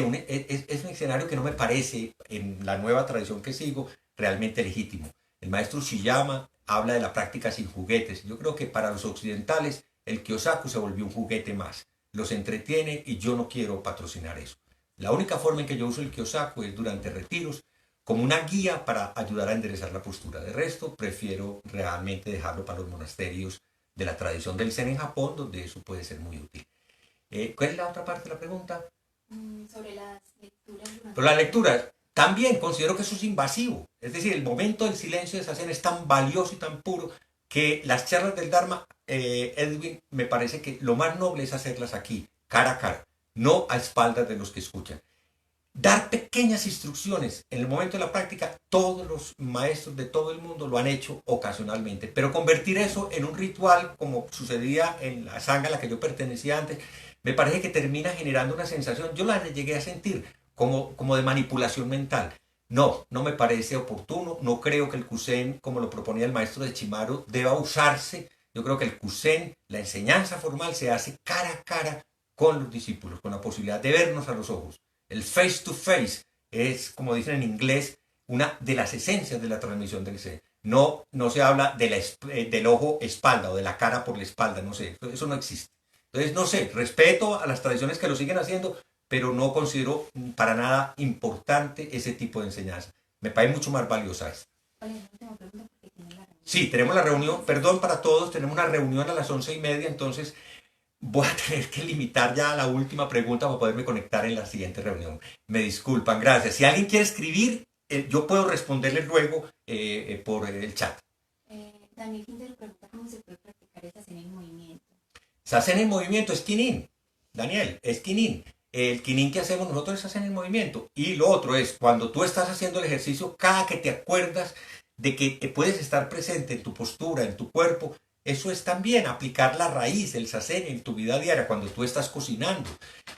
es un escenario que no me parece, en la nueva tradición que sigo, realmente legítimo. El maestro Shiyama habla de la práctica sin juguetes. Yo creo que para los occidentales el Kyosaku se volvió un juguete más. Los entretiene y yo no quiero patrocinar eso. La única forma en que yo uso el Kyosaku es durante retiros, como una guía para ayudar a enderezar la postura. De resto, prefiero realmente dejarlo para los monasterios de la tradición del Zen en Japón, donde eso puede ser muy útil. ¿Cuál es la otra parte de la pregunta? Sobre las lecturas. Pero la lectura, también considero que eso es invasivo. Es decir, el momento del silencio de Sazen es tan valioso y tan puro que las charlas del Dharma, Edwin, me parece que lo más noble es hacerlas aquí, cara a cara, no a espaldas de los que escuchan. Dar pequeñas instrucciones en el momento de la práctica, todos los maestros de todo el mundo lo han hecho ocasionalmente, pero convertir eso en un ritual, como sucedía en la sangha a la que yo pertenecía antes, me parece que termina generando una sensación, yo la llegué a sentir, como de manipulación mental. No me parece oportuno, no creo que el Kusen, como lo proponía el maestro de Chimaru, deba usarse. Yo creo que el Kusen, la enseñanza formal, se hace cara a cara con los discípulos, con la posibilidad de vernos a los ojos. El face to face es, como dicen en inglés, una de las esencias de la transmisión del Zen. No, no se habla del ojo espalda o de la cara por la espalda, no sé, eso no existe. Entonces, no sé, respeto a las tradiciones que lo siguen haciendo, pero no considero para nada importante ese tipo de enseñanza. Me parece mucho más valiosa esta. Vale, la última pregunta porque tiene la reunión. Sí, tenemos la reunión, perdón para todos, tenemos una reunión a las 11:30, entonces voy a tener que limitar ya a la última pregunta para poderme conectar en la siguiente reunión. Me disculpan, gracias. Si alguien quiere escribir, yo puedo responderle luego por el chat. Daniel Quintero pregunta cómo se puede practicar el Zazen en movimiento. Zazen en movimiento es Kinin, Daniel, es Kinin. El Kinin que hacemos nosotros es Zazen en movimiento. Y lo otro es, cuando tú estás haciendo el ejercicio, cada que te acuerdas de que puedes estar presente en tu postura, en tu cuerpo, eso es también aplicar la raíz, el Zazen en tu vida diaria, cuando tú estás cocinando.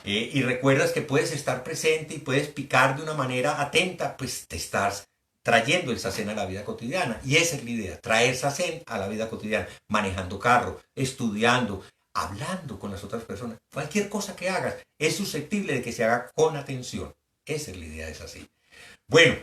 Y recuerdas que puedes estar presente y puedes picar de una manera atenta, pues te estás trayendo el Zazen a la vida cotidiana. Y esa es la idea, traer Zazen a la vida cotidiana, manejando carro, estudiando, hablando con las otras personas. Cualquier cosa que hagas es susceptible de que se haga con atención. Esa es la idea, es así. Bueno,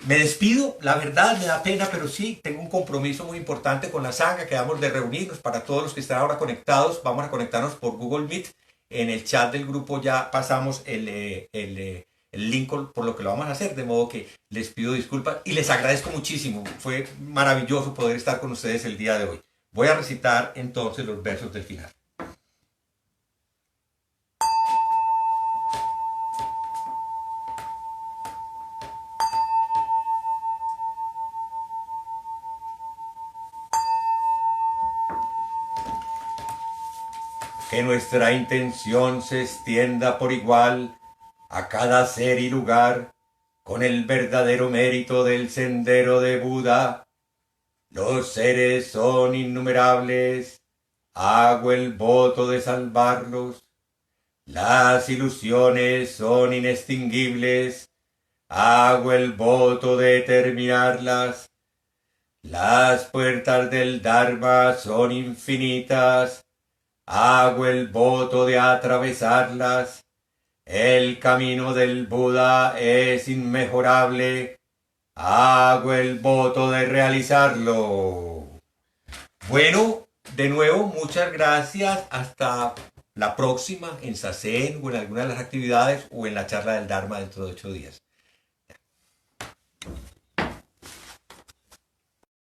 me despido, la verdad me da pena, pero sí, tengo un compromiso muy importante con la Sangha, quedamos de reunirnos. Para todos los que están ahora conectados, vamos a conectarnos por Google Meet. En el chat del grupo ya pasamos el link por lo que lo vamos a hacer, de modo que les pido disculpas y les agradezco muchísimo. Fue maravilloso poder estar con ustedes el día de hoy. Voy a recitar entonces los versos del final. Que nuestra intención se extienda por igual a cada ser y lugar con el verdadero mérito del sendero de Buda. Los seres son innumerables, hago el voto de salvarlos. Las ilusiones son inextinguibles, hago el voto de terminarlas. Las puertas del Dharma son infinitas, hago el voto de atravesarlas. El camino del Buda es inmejorable, hago el voto de realizarlo. Bueno, de nuevo, muchas gracias. Hasta la próxima en Zazen o en alguna de las actividades o en la charla del Dharma dentro de 8 días.